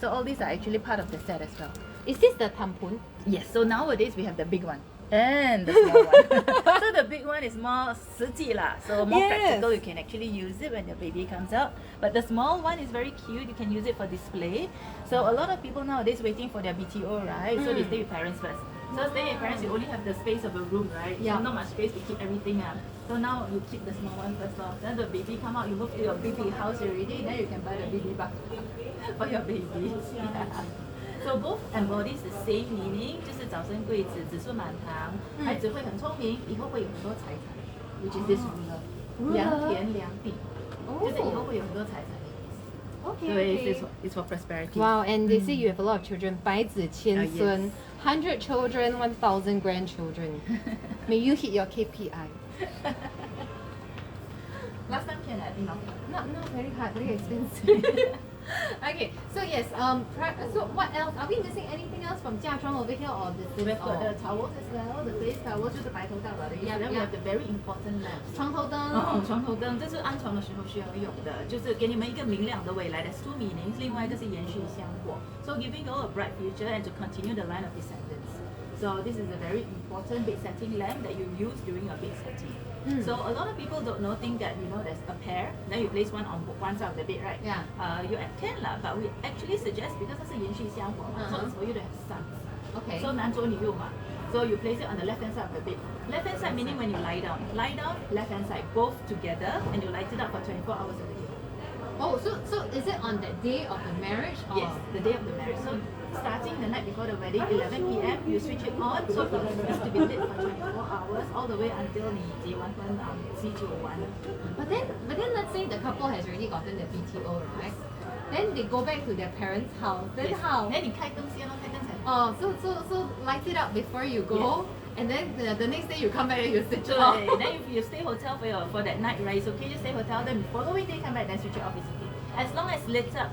So all these are actually part of the set as well.
Is this the tampon?
Yes. So nowadays we have the big one and the small one. So the big one is more 实际啦, so more
Yes.
practical. You can actually use it when your baby comes out. But the small one is very cute. You can use it for display. So a lot of people nowadays waiting for their BTO, right? So they stay with parents first. So staying with parents, you only have the space of a room, right?
Yeah.
So not much space to keep everything up. So now you keep the small one first off. Then the baby come out, you move to your baby house already. Then you can buy the baby bath for your baby. Yeah. So both embodies the same meaning，就是早生贵子，子孙满堂，孩子会很聪明，以后会有很多财产，which is this ruler，良田良地，就是以后会有很多财产。
Okay.
对，it's for prosperity.
Wow, and they say you have a lot of children. 百子千孙, 100 children, 1,000 grandchildren. May you hit your KPI.
Last time can I know?
Not very hard, very expensive. Okay, so yes, so what else? Are we missing anything else from 嫁妆 over here or this
We've
is
got the
all?
towels as well. The face towel 就是白头到老的意思。
Yeah,
Then we
yeah.
have the very important lamps.
床头灯。
床头灯，这是安床的时候需要用的，就是给你们一个明亮的未来。There's two meanings，另外一个是延续香火，so giving you all a bright future and to continue the line of descendants. So this is a very important bed setting lamp that you use during your bed setting. So a lot of people don't know, think that there's a pair, then you place one on one side of the bed, right?
Yeah.
You can lah, but we actually suggest because 它是延续香火嘛，so it's for you to have sons.
Okay.
So 男左女右嘛。So you place it on the left hand side of the bed. Left hand side meaning when you lie down. Lie down, left hand side, both together, and you light it up for 24 hours a day.
Oh, so is it on the day of the marriage? Or?
Yes, the day of the marriage. So starting the night before the wedding, 11 p.m. you switch it on. So it needs to be lit for 24 hours all the way until 你结完婚C91.
But then let's say the couple has already gotten the BTO, right? Then they go back to their parents' house. Then
Yes.
how?
Then 你开灯先咯，开灯才。
Oh, so light it up before you go, and then the next day you come back and you switch it off.
对 Then if you stay hotel for that night, right? It's okay, just stay hotel. Then following day come back, then switch it off. It's okay. As long as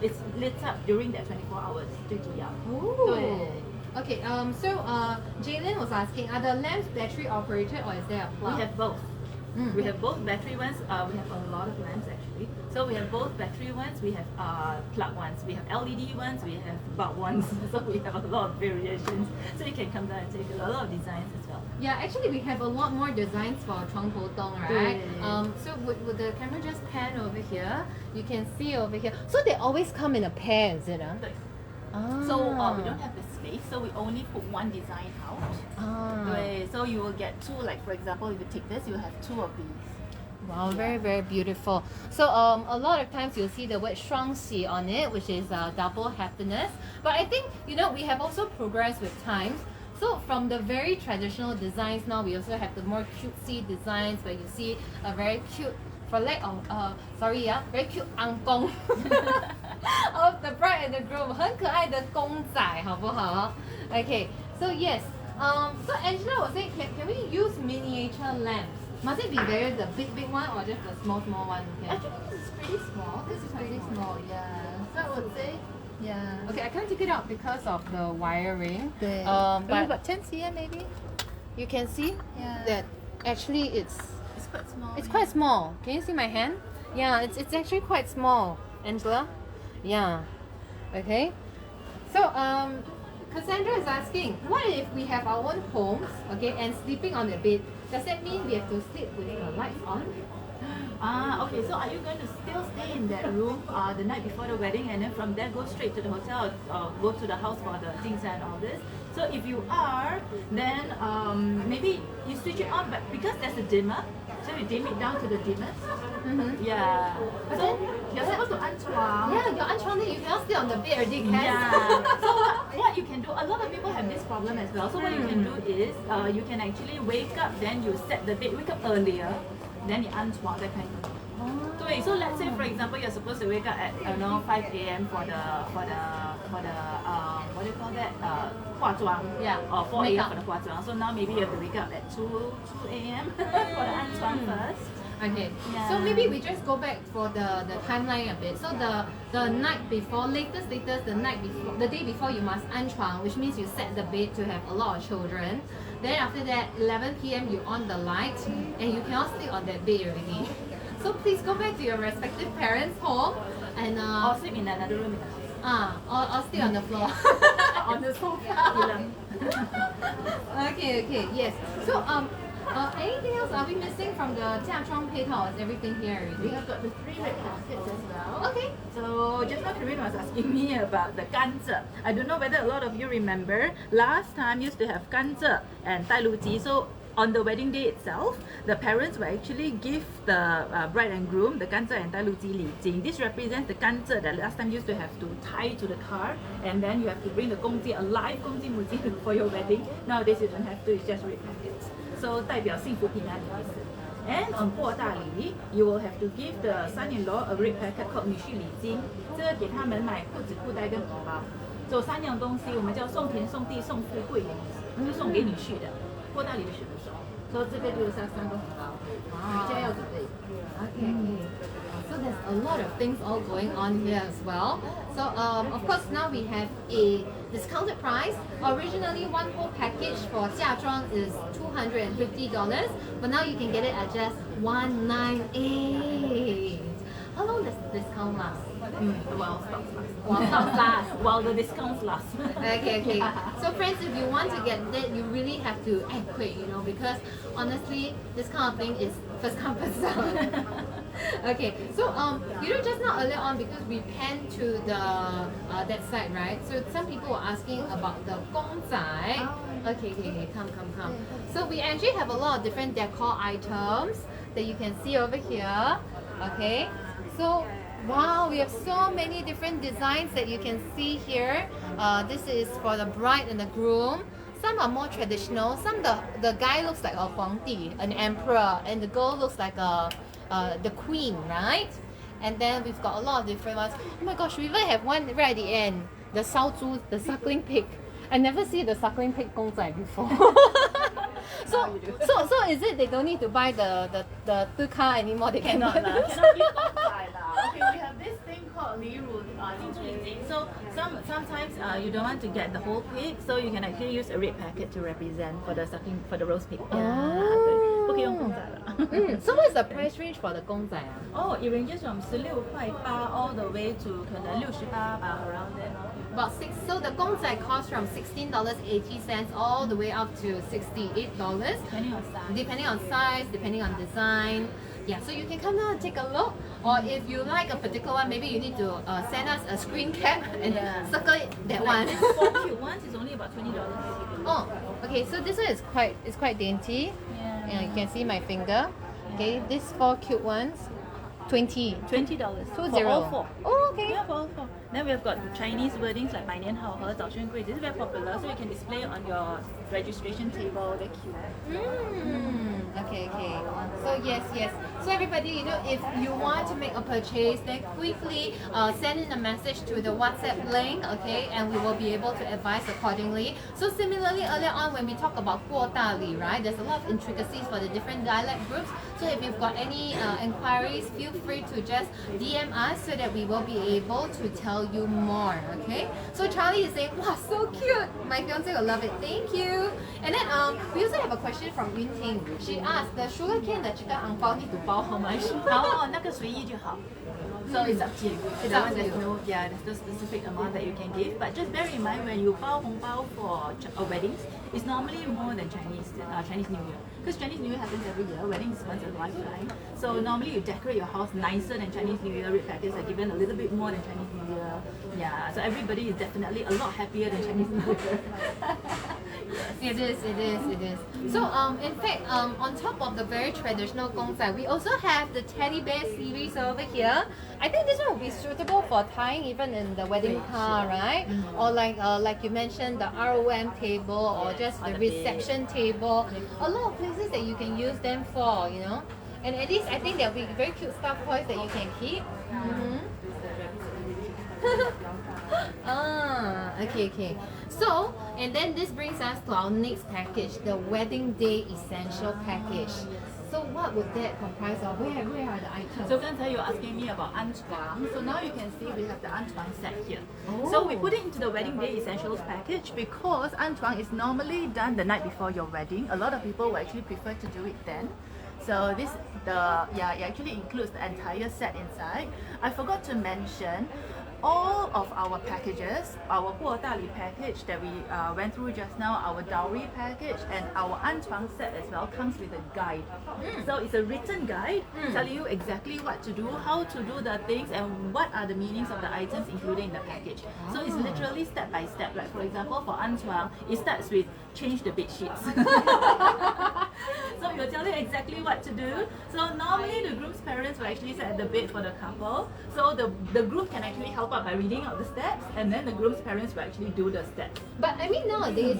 it's lit up during that 24 hours 最主要。
Ooh. Okay. So Jalen was asking, are the lamps battery operated or is there a plug?
We have both. We have both battery ones. We have a lot of lamps actually. So we have both battery ones. We have plug ones. We have LED ones. We have bulb ones. So we have a lot of variations. So you can come down and take a lot of designs as well.
Yeah, actually we have a lot more designs for 床头灯, right?
对。
So would the camera just pan over here? You can see over here. So they always come in a pair, is it?
So we don't have the space, so we only put one design out. 对 So you will get two, like for example, if you take this, you have two of these.
Wow, very, very beautiful. So a lot of times you'll see the word 双喜 on it, which is double happiness. But I think, we have also progressed with times. So from the very traditional designs now, we also have the more cutesy designs where you see a very cute, for lack of, very cute 阿公 of the bride and the groom. 很可爱的公仔，好不好? Okay, so yes. So Angela was saying, can we use miniature lamps Must it be the big one or just the small one? Okay.
Actually, this is pretty small. This is pretty small, yeah. So I would say, yeah.
Okay, I can't take it out because of the wiring.
But
But
about 10 cm maybe?
you can see
Yeah.
that actually it's
It's quite small.
It's quite small. Can you see my hand? Yeah, it's actually quite small, Angela. Yeah. Okay. So Cassandra is asking, what if we have our own homes, okay, and sleeping on the bed? Does that mean we have to sleep with the lights on?
Okay, so are you going to still stay in that room the night before the wedding and then from there go straight to the hotel or go to the house for the things and all this? So if you are, then maybe you switch it on, but because there's a dimmer, so you dim it down to the dimmest. Yeah.
But
So
then-
you're supposed to unchuang.
Yeah, you're unsure you cannot stay on the bed already, can?
Yeah. So what you can do, a lot of people have this problem as well. So what you can do is you can actually wake up, then you set the bed, wake up earlier, then you unchuang that kind of thing. So let's say for example you're supposed to wake up at 5 a.m. for the what do you call that 化妆
Yeah,
or 4
makeup.
a.m. for the 化妆. So now maybe you have to wake up at 2 a.m. for the 安妆 first.
Okay,
Yeah.
so maybe we just go back for the timeline a bit. So the night before, latest the night before, the day before you must unchuang, which means you set the bed to have a lot of children. Then after that, 11 p.m. you on the light, and you cannot sleep on that bed already. So please go back to your respective parents' home and
Or sleep in another room in the house.
or stay on the floor on the sofa. Okay, yes. So anything else are we missing from the 嫁妆配套? Is everything here
We
already?
have got the 3 red baskets as well.
Okay.
So just now Karin was asking me about the ganzi. I don't know whether a lot of you remember, last time used to have ganzi and dailuji. So on the wedding day itself, the parents will actually give the bride and groom the ganzi and dailuji li jing. This represents the ganzi that last time used to have to tie to the car, and then you have to bring the gongji, a live gongji muji for your wedding. Nowadays you don't have to, it's just red packets. So 代表幸福平安的意思。And on 过大礼, you will have to give the son-in-law a red packet called 女婿礼金，这个给他们买裤子、裤带跟红包。有3样东西，我们叫送田、送地、送富贵的意思，就送给女婿的。过大礼的时候送，所以这个就是3个红包，女家要准备。
Okay. So there's a lot of things all going on here as well. So of course now we have a discounted price. Originally one whole package for 嫁妆 is $250, but now you can get it at just $198. How long does the discount last?
While stocks last.
While stocks last.
While the discounts last.
Okay. So friends, if you want to get that, you really have to act quick, because honestly, this kind of thing is first come first serve. Okay, so just now earlier on, because we panned to the that side, right? So some people were asking about the gongzai. Okay, come. So we actually have a lot of different decor items that you can see over here. Okay, so wow, we have so many different designs that you can see here. This is for the bride and the groom. Some are more traditional. Some the guy looks like a huangdi, an emperor, and the girl looks like the queen, right? And then we've got a lot of different ones. Oh my gosh, we even have one right at the end, the 烧猪, the suckling pig. I never see the suckling pig 公仔 before. So is it they don't need to buy the car anymore? They can
Cannot lah, cannot use gongzai lah. Okay, we have this thing called 礼乳 So sometimes you don't want to get the whole pig, so you can actually use a red packet to represent for the roast pig. Yeah, 不可以用公仔了。
So what is the price range for the 公仔?
Oh, it ranges from 16.8 all the way to 可能68吧 around there.
About so the 公仔 costs from $16.80 all the way up to $68.
Depending on size.
Depending on design. Yeah, so you can come down and take a look. Or if you like a particular one, maybe you need to send us a screen cap and circle it, that one.
Like this 4 cute ones is only about $20.
Oh, okay, so this one is quite dainty.
Yeah.
You can see my finger. Okay, these 4 cute ones, $20.
$20
Two
for
zero.
all 4.
Oh, okay.
Yeah, for all 4. Then we've got Chinese wordings like 百年好合,早生贵. This is very popular, so you can display it on your registration table. They're cute.
Okay. So yes. So everybody, you know, if you want to make a purchase, then quickly send in a message to the WhatsApp link, okay, and we will be able to advise accordingly. So similarly, earlier on when we talk about 过大礼, right, there's a lot of intricacies for the different dialect groups. So if you've got any inquiries, feel free to just DM us so that we will be able to tell you more, okay? So Charlie is saying, wow, so cute. My fiance will love it. Thank you. And then we also have a question from Yun Ting. She asked, the sugarcane, the chicken ang pao need to bao how much?
哦，那个随意就好。So it's up to you.
It's
That
up
one,
to
there's
you.
no, yeah, there's no specific amount that you can give. But just bear in mind when you bao hong bao for weddings, it's normally more than Chinese New Year. Because Chinese New Year happens every year. Wedding is once in a lifetime. So normally you decorate your house nicer than Chinese New Year. Red packets are given a little bit more than Chinese New Year. Yeah. So everybody is definitely a lot happier than Chinese New Year.
It is. So in fact, on top of the very traditional gongzai, we also have the teddy bear series over here. I think this one will be suitable for tying even in the wedding car, right? Or like you mentioned, the ROM table or just the reception table. A lot of places that you can use them for, you know. And at least I think there'll be very cute stuffed toys that you can keep. Okay. So, and then this brings us to our next package, the wedding day essential package. So what would that comprise of? Where are the items?
So 刚才 you're asking me about 安床. So now you can see we have the 安床 set here.
Oh.
So we put it into the wedding day essentials package because 安床 is normally done the night before your wedding. A lot of people will actually prefer to do it then. So it actually includes the entire set inside. I forgot to mention all of our packages, our 过大礼 package that we went through just now, our dowry package and our 安床 set as well comes with a guide. So it's a written guide telling you exactly what to do, how to do the things and what are the meanings of the items included in the package. So it's literally step by step. Like for example, for 安床, it starts with change the bed sheets. So you'll tell you exactly what to do. So normally the groom's parents will actually set the bed for the couple. So the groom can actually help out by reading out the steps and then the groom's parents will actually do the steps.
But I mean nowadays,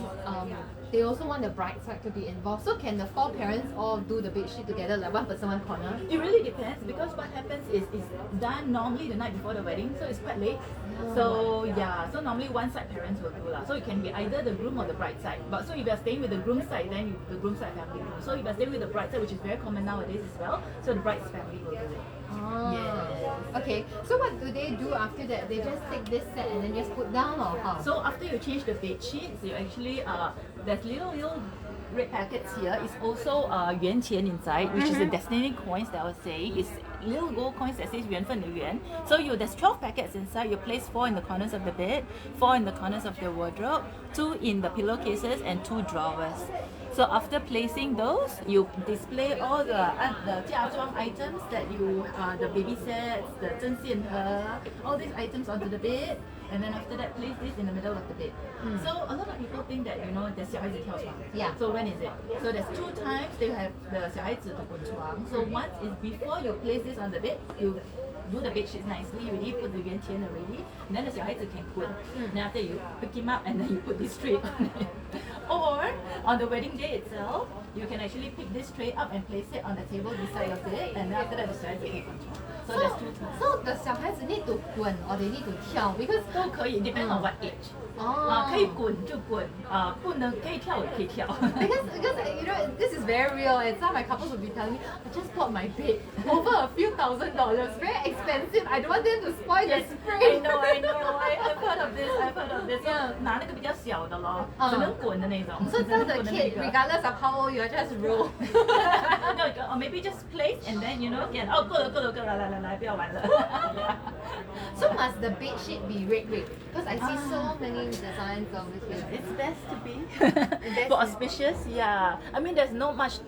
they also want the bride side to be involved. So can the four parents all do the bed sheet together, like one person, one corner?
It really depends because what happens is it's done normally the night before the wedding, so it's quite late. So yeah, so normally one side parents will do lah. So it can be either the groom or the bride side. But so if you're staying with the groom side, then the groom side family will. So if you're staying with the bride side, which is very common nowadays as well, so the bride's family will do it. Yes.
Okay, so what do they do after that? They just take this set and then just put down or how?
So after you change the bed sheets, you actually there's little red packets here. It's also 元钱 inside, which is the destiny coins that I was saying. It's little gold coins that says 缘分的缘. So there's 12 packets inside. You place 4 in the corners of the bed, 4 in the corners of the wardrobe, 2 in the pillowcases, and 2 drawers. So after placing those, you display all the 嫁妆 items that you the baby sets, the 针线盒, all these items onto the bed, and then after that place this in the middle of the bed. So a lot of people think that there's 小孩子跳床.
Yeah.
So when is it? So there's 2 times they have the 小孩子的滚床. So once is before you place this on the bed, you do the bed sheets nicely, you already put the 元钱 already, and then the 小孩子 can 滚. Then after you pick him up and then you put this tray on it. Or on the wedding day itself, you can actually pick this tray up and place it on the table beside your bed, and then after that the 小孩子可以滚床. So there's 2 times.
So the 小孩子 need to 滚 or they need to 跳 because
都可以 depend on what age. 可以滚就滚，不能可以跳也可以跳。
because this is very real and some of my couples will be telling me I just bought my bed over a few $1,000s, very expensive, I don't want them to spoil the spring.
I know, I've heard of this. So 拿那个比较小的咯，只能滚的那种。
So tell the kid, regardless of how old you are, just roll.
No, or maybe just place and then够了，来，不要玩了。
So must the bed sheet be red? Because I see so many designs over here.
It's best to be for auspicious. Yeah, I mean there's not much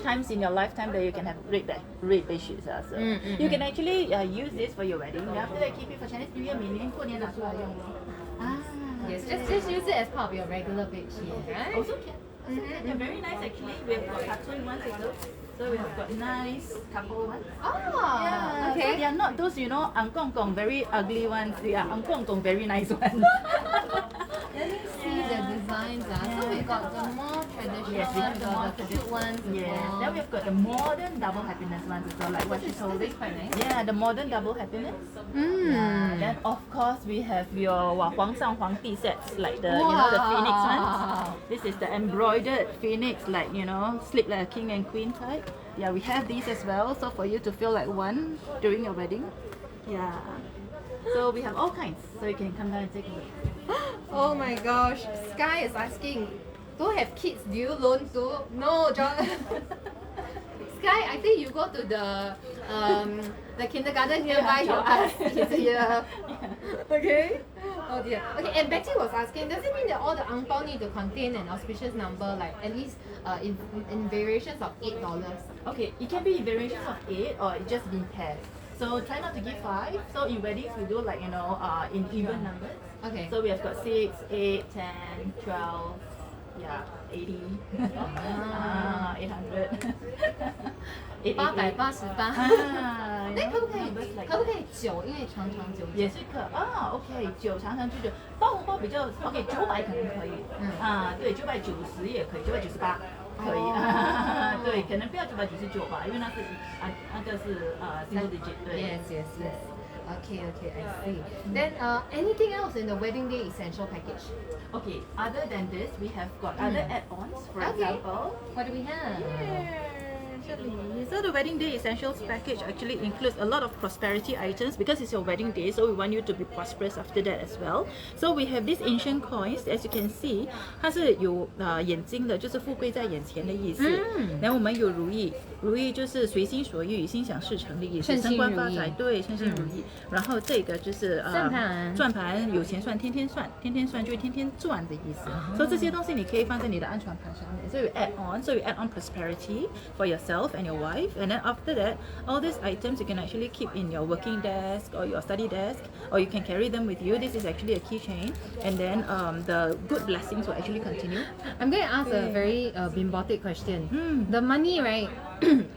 times in your lifetime that you can have red bed sheets. So you can actually use this for your wedding. After that, keep it for Chinese New Year, 每年过年拿出来用。
Yes, just use it as part of your regular bed sheet, right?
Also can. They're very nice actually. We have got cartoon ones also. So we have got nice couple ones.
Oh,
Yeah,
okay.
so they are not those, ang kong kong, very ugly ones. They are ang kong kong, very nice ones.
Let me see the designs. So we got the more traditional,
Yes, we have the more
the cute ones. as
Yeah.
well.
Then we've got the modern double happiness ones as well, like what she's holding.
quite nice.
Yeah, the modern double happiness.
Mm.
Yeah. Then of course we have your 皇上皇帝 sets, like the you know the phoenix ones. This is the embroidered phoenix, like you know, sleep like a king and queen type. Yeah, we have these as well, so for you to feel like one during your wedding. Yeah. So we have all kinds, so you can come down and take a look.
Oh my gosh, Sky is asking, don't have kids, do you loan too? No, John. Sky, I think you go to the kindergarten nearby, you ask kids here. Okay? Oh dear. Okay, and Betty was asking, does it mean that all the ang pao need to contain an auspicious number, like at least in variations of $8?
Okay, it can be variations of 8 or it just be pairs. So try not to give 5. So in weddings we do like, you know, in even numbers.
Okay.
So we have got 6, 8, 10, 12, yeah, 80, 800,
888。
啊，
那可不可以
numbers like
可不可以9？因为长长久久。
也是可啊，OK， 9长长久久，包红包比较 OK， 900可能可以，对，990也可以，998可以，对，可能不要999吧，因为那是那个是single digit，对。
Yes. Okay, I see. Then anything else in the wedding day essential package?
Okay, other than this, we have got other add-ons. For example,
what do we have?
So the wedding day essentials package actually includes a lot of prosperity items because it's your wedding day, so we want you to be prosperous after that as well. So we have these ancient coins, as you can see, 它是有眼睛的，就是富贵在眼前的意思。然后我们有如意，如意就是随心所欲、心想事成的意思，升官发财，对，称心如意。然后这个就是转盘，有钱算，天天算，天天算就是天天赚的意思。所以这些东西你可以放在你的安全盘上面。So you add on prosperity for yourself and your wife, and then after that, all these items you can actually keep in your working desk or your study desk, or you can carry them with you. This is actually a keychain, and then the good blessings will actually continue.
I'm going to ask a very bimbotic question. The money, right?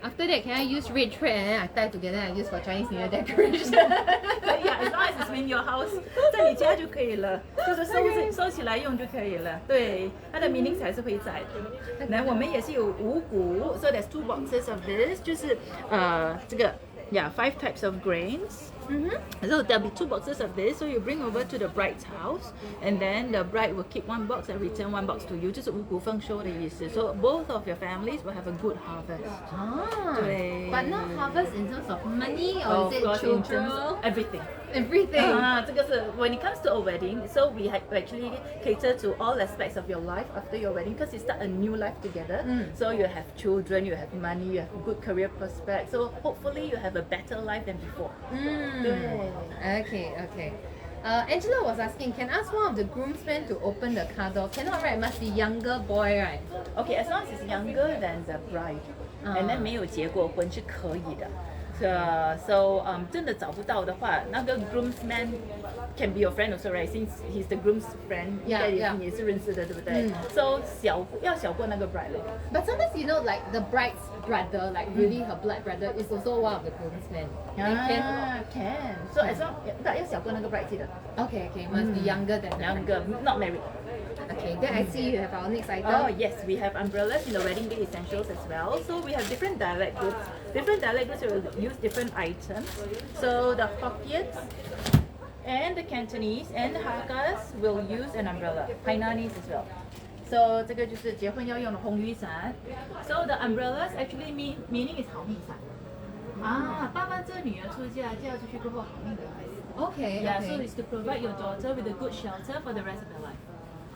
After that, can I use red thread and then I tie together and use for Chinese New Year decoration?
Yeah, as long as it's in your house, 在你家就可以了，就是收起来用就可以了。对，它的 meaning 才是会在的。那我们也是有五谷 ，so there's 2 boxes of this， 就是这个 5 types of grains. So there'll be 2 boxes of this. So you bring over to the bride's house, and then the bride will keep 1 box and return 1 box to you. 就是五谷丰收的意思。So both of your families will have a good harvest.
But not harvest in terms of money or is it children?
Everything.
Everything.
这个是 when it comes to a wedding, so we actually cater to all aspects of your life after your wedding because you start a new life together. So you have children, you have money, you have good career prospects. So hopefully you have a better life than before.
Okay. Angela was asking, can ask one of the groomsmen to open the car door? Cannot, right? Must be younger boy, right?
Okay, as long as it's younger than the bride, and then 没有结过婚是可以的。So 真的找不到的话，那个 groomsman can be your friend also, right? Since he's the groom's friend, 应该也是认识的，对不对？So 要小过那个 bride 咯。
But sometimes you know, like the bride's brother, like really her blood brother, is also one of the groomsmen.
Can. So as long 但要小过那个 bride 记得。
Okay, must be younger than the
Younger, not married.
Okay, then I see you have our next item.
Oh yes, we have umbrellas in the wedding day essentials as well. So we have different dialect groups. Different dialect groups will use different items. So the Hokkiens and the Cantonese and the Hakkas will use an umbrella. Hainanese as well. So 这个就是结婚要用的红雨伞。So the umbrellas actually meaning is 好命伞。爸爸这女儿出嫁嫁出去过后好命的孩子。
Okay.
Yeah, so it's to provide your daughter with a good shelter for the rest of her life.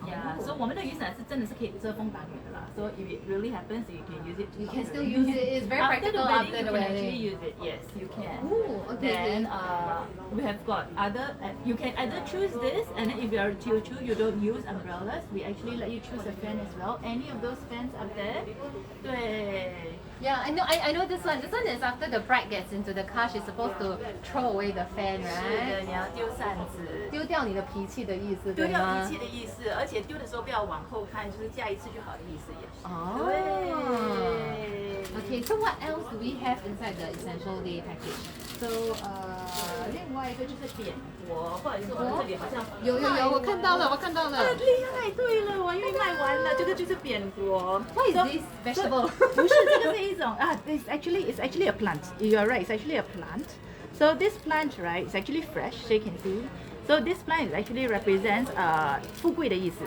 Yeah, so 我们的雨伞是真的是可以遮风挡雨的啦。So if it really happens, you can use it.
You can still use it. It's very practical after the
wedding. You can actually
wedding.
use it. Yes, you can.
Ooh, okay.
Then we have got other. You can either choose this, and then if you are Teochew, you don't use umbrellas. We actually let you choose a fan as well. Any of those fans up there? 对。
Yeah, I know this one. This one is after the bride gets into the car, she's supposed to throw away the fan,
是
right?
的，你要丢扇子。
丢掉你的脾气的意思，
丢掉
对吗？
脾气的意思，而且丢的时候不要往后看，就是嫁一次就好的意思也是。
哦。
对。
Okay, so what else do we have inside the essential day package?
So 另外一个就是扁果，不好意思，我们这里好像
有，我看到了。
很厉害，对了，我因为卖完了，这个就是扁果。
What is this vegetable?
不是，这个是一种啊，it's actually a plant. You are right, it's actually a plant. So this plant, right, is actually fresh, so you can see. So this plant is actually represents 富贵的意思。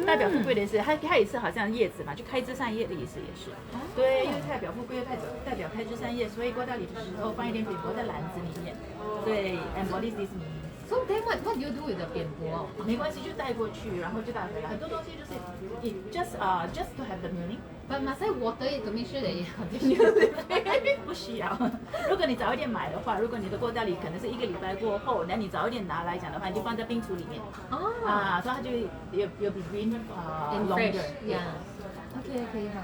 代表富贵的意思，它也是好像叶子嘛，就开枝散叶的意思也是。对，因为代表富贵，代表开枝散叶，所以过大礼的时候放一点扁果在篮子里面。对 ，embodies this meaning.
So then what do you do with the 扁果？
没关系，就带过去，然后就带回来。很多东西就是 just to have the meaning.
But must I water it to make sure that it continues?
不需要。如果你早一点买的话，如果你的过大礼可能是1个礼拜过后，那你早一点拿来讲的话，你就放在冰橱里面。所以它就有比 green longer.
Yeah. Okay, 好。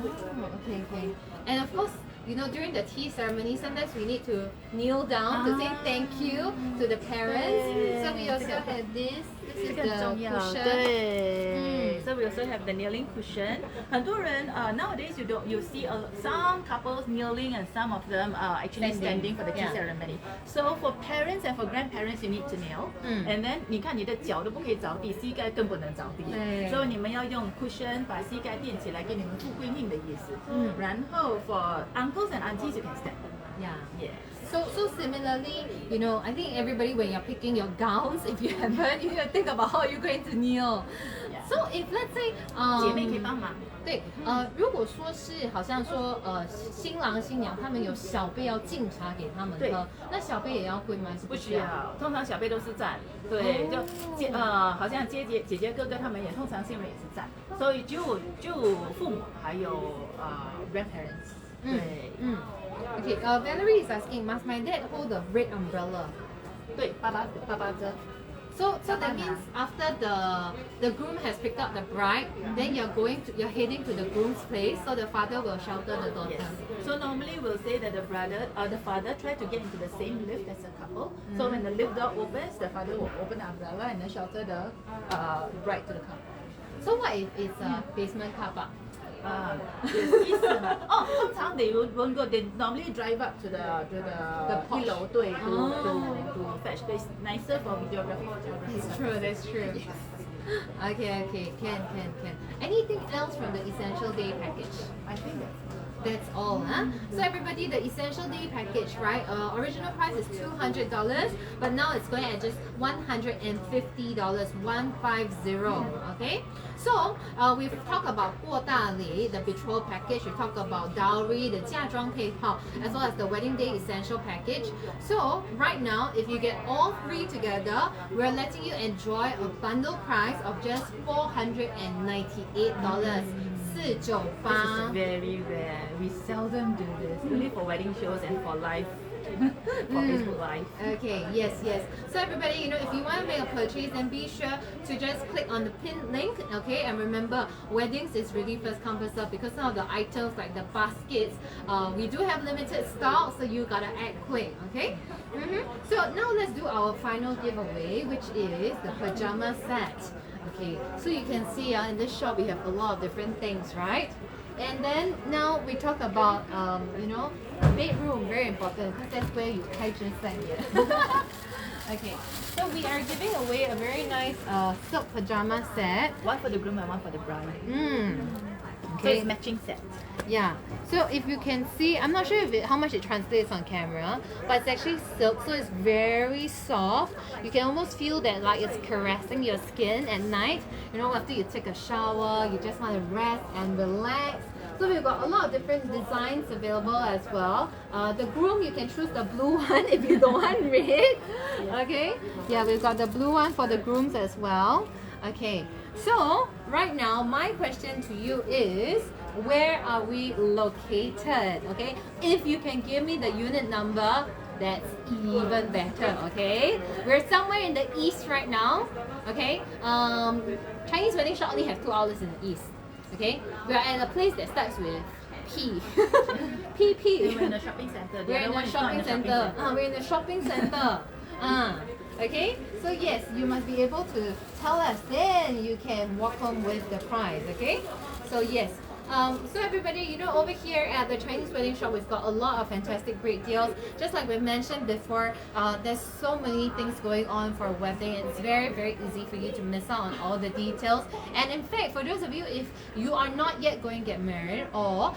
Okay. And of course, you know, during the tea ceremony, sometimes we need to kneel down to say thank you to the parents. So we also have this. This is the cushion.
对。So we also have the kneeling cushion. 很多人nowadays you see some couples kneeling and some of them are actually standing for the tea ceremony. So for parents and for grandparents you need to kneel. And then 你看你的脚都不可以着地，膝盖更不能着地。所以你们要用 cushion 把膝盖垫起来，给你们富贵命的意思。然后 for uncles and aunties you can stand.
Yeah. So similarly, you know, I think everybody when you're picking your gowns, if you haven't, you need to think about how you're going to kneel. So if let's say
姐妹可以帮忙。
对，如果说是好像说新郎新娘他们有小辈要敬茶给他们喝，那小辈也要跪吗？
不需要，通常小辈都是站，对，就好像姐姐哥哥他们也通常新人也是站，所以就父母还有grandparents。对
，Okay, Valerie is asking, must my dad hold the red umbrella?
对，爸爸哥。
So that means after the groom has picked up the bride, then you're heading to the groom's place, so the father will shelter the daughter.
Yes. So normally we'll say that the father try to get into the same lift as the couple. So when the lift door opens, the father will open the umbrella and then shelter the bride to the couple.
So what if it's a basement car park?
意思嘛？通常 they won't go. They normally drive up to the 一楼对 to fetch. It's nicer for videography.
That's true. Okay. Can. Anything else from the essential day package?
I think
that's all, huh? So everybody, the essential day package, right? Original price is $200, but now it's going at just $150, 150. Okay. So we've talked about 过大礼, the betrothal package. We talked about dowry, the 嫁妆配套, as well as the wedding day essential package. So right now, if you get all three together, we're letting you enjoy a bundle price of just $498. 498.
this is very rare. We seldom do this. Only for wedding shows and for live. For Facebook Live.
Okay, yes. So everybody, you know, if you want to make a purchase, then be sure to just click on the pinned link, okay? And remember, weddings is really first come first serve because some of the items like the baskets, we do have limited stock, so you gotta act quick, okay? So now let's do our final giveaway, which is the pajama set. Okay, so you can see in this shop we have a lot of different things, right? And then now we talk about, you know, bedroom, very important because that's where you 开枝散叶. Okay, so we are giving away a very nice silk pajama set.
One for the groom and one for the bride.
Okay.
So it's matching set.
Yeah. So if you can see, I'm not sure how much it translates on camera, but it's actually silk, so it's very soft. You can almost feel that like it's caressing your skin at night. You know, after you take a shower, you just want to rest and relax. So we've got a lot of different designs available as well. The groom, you can choose the blue one if you don't want red. Okay. Yeah, we've got the blue one for the grooms as well. Okay. So right now, my question to you is, where are we located? Okay. If you can give me the unit number, that's even better. Okay. We're somewhere in the east right now. Okay. Chinese wedding shop only have 2 outlets in the east. Okay, we are at a place that starts with P. PP.
We're in a shopping center.
We're in a shopping center. We're in a shopping center. Okay, so yes, you must be able to tell us. Then you can walk home with the prize. Okay, so yes. So everybody, you know, over here at the Chinese wedding shop, we've got a lot of fantastic great deals. Just like we mentioned before, there's so many things going on for a wedding. It's very, very easy for you to miss out on all the details. And in fact, for those of you, if you are not yet going to get married, or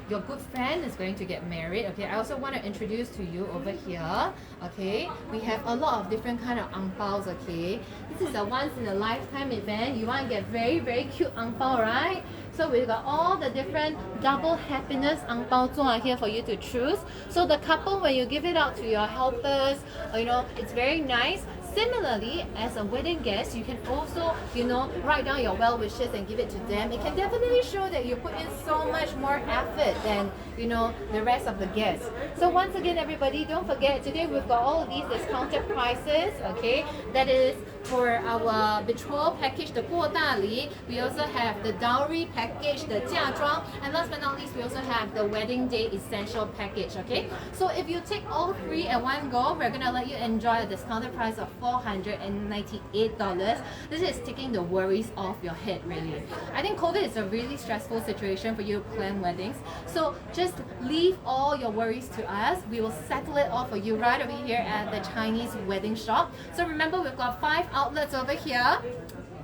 your good friend is going to get married, okay, I also want to introduce to you over here, okay, we have a lot of different kind of ang paos, okay. This is a once in a lifetime event. You want to get very, very cute ang pao, right? So we've got all the different double happiness ang pao zuo here for you to choose. So the couple, when you give it out to your helpers, you know, it's very nice. Similarly, as a wedding guest, you can also, you know, write down your well wishes and give it to them. It can definitely show that you put in so much more effort than, you know, the rest of the guests. So once again, everybody, don't forget, today we've got all of these discounted prices, okay? That is for our betrothal package, the 过大礼. We also have the dowry package, the 嫁妆. And last but not least, we also have the wedding day essential package, okay? So if you take all three at one go, we're gonna let you enjoy a discounted price of $498. This is taking the worries off your head, really. I think COVID is a really stressful situation for you to plan weddings. So just leave all your worries to us. We will settle it all for you right over here at the Chinese wedding shop. So remember, we've got 5 outlets over here.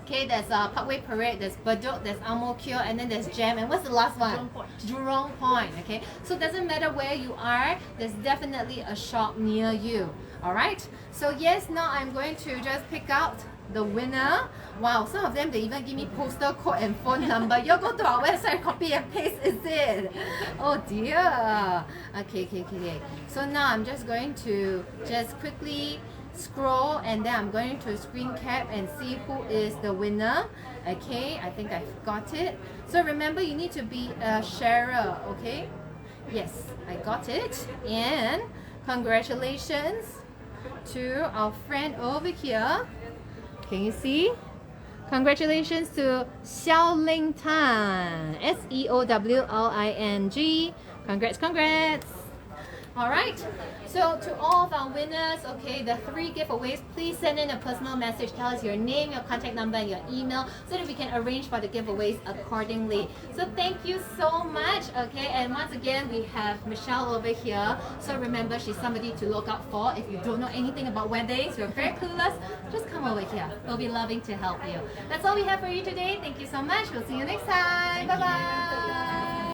Okay, there's Parkway Parade, there's Bedok, there's Ang Mo Kio, and then there's Gem. And what's the last one? Jurong Point. Okay, so it doesn't matter where you are, there's definitely a shop near you. Alright, so yes, now I'm going to just pick out the winner. Wow, some of them, they even give me postal code and phone number. You go to our website, copy and paste, is it? Oh dear. Okay. So now I'm just going to just quickly scroll, and then I'm going to screen cap and see who is the winner. Okay, I think I've got it. So remember, you need to be a sharer, okay? Yes, I got it. And congratulations to our friend over here. Can you see? Congratulations to Xiaoling Tan. SEOWLING. Congrats. Alright, so to all of our winners, okay, the 3 giveaways, please send in a personal message. Tell us your name, your contact number, and your email so that we can arrange for the giveaways accordingly. So thank you so much, okay, and once again, we have Michelle over here. So remember, she's somebody to look out for. If you don't know anything about weddings, you're very clueless, just come over here. We'll be loving to help you. That's all we have for you today. Thank you so much. We'll see you next time. Bye-bye.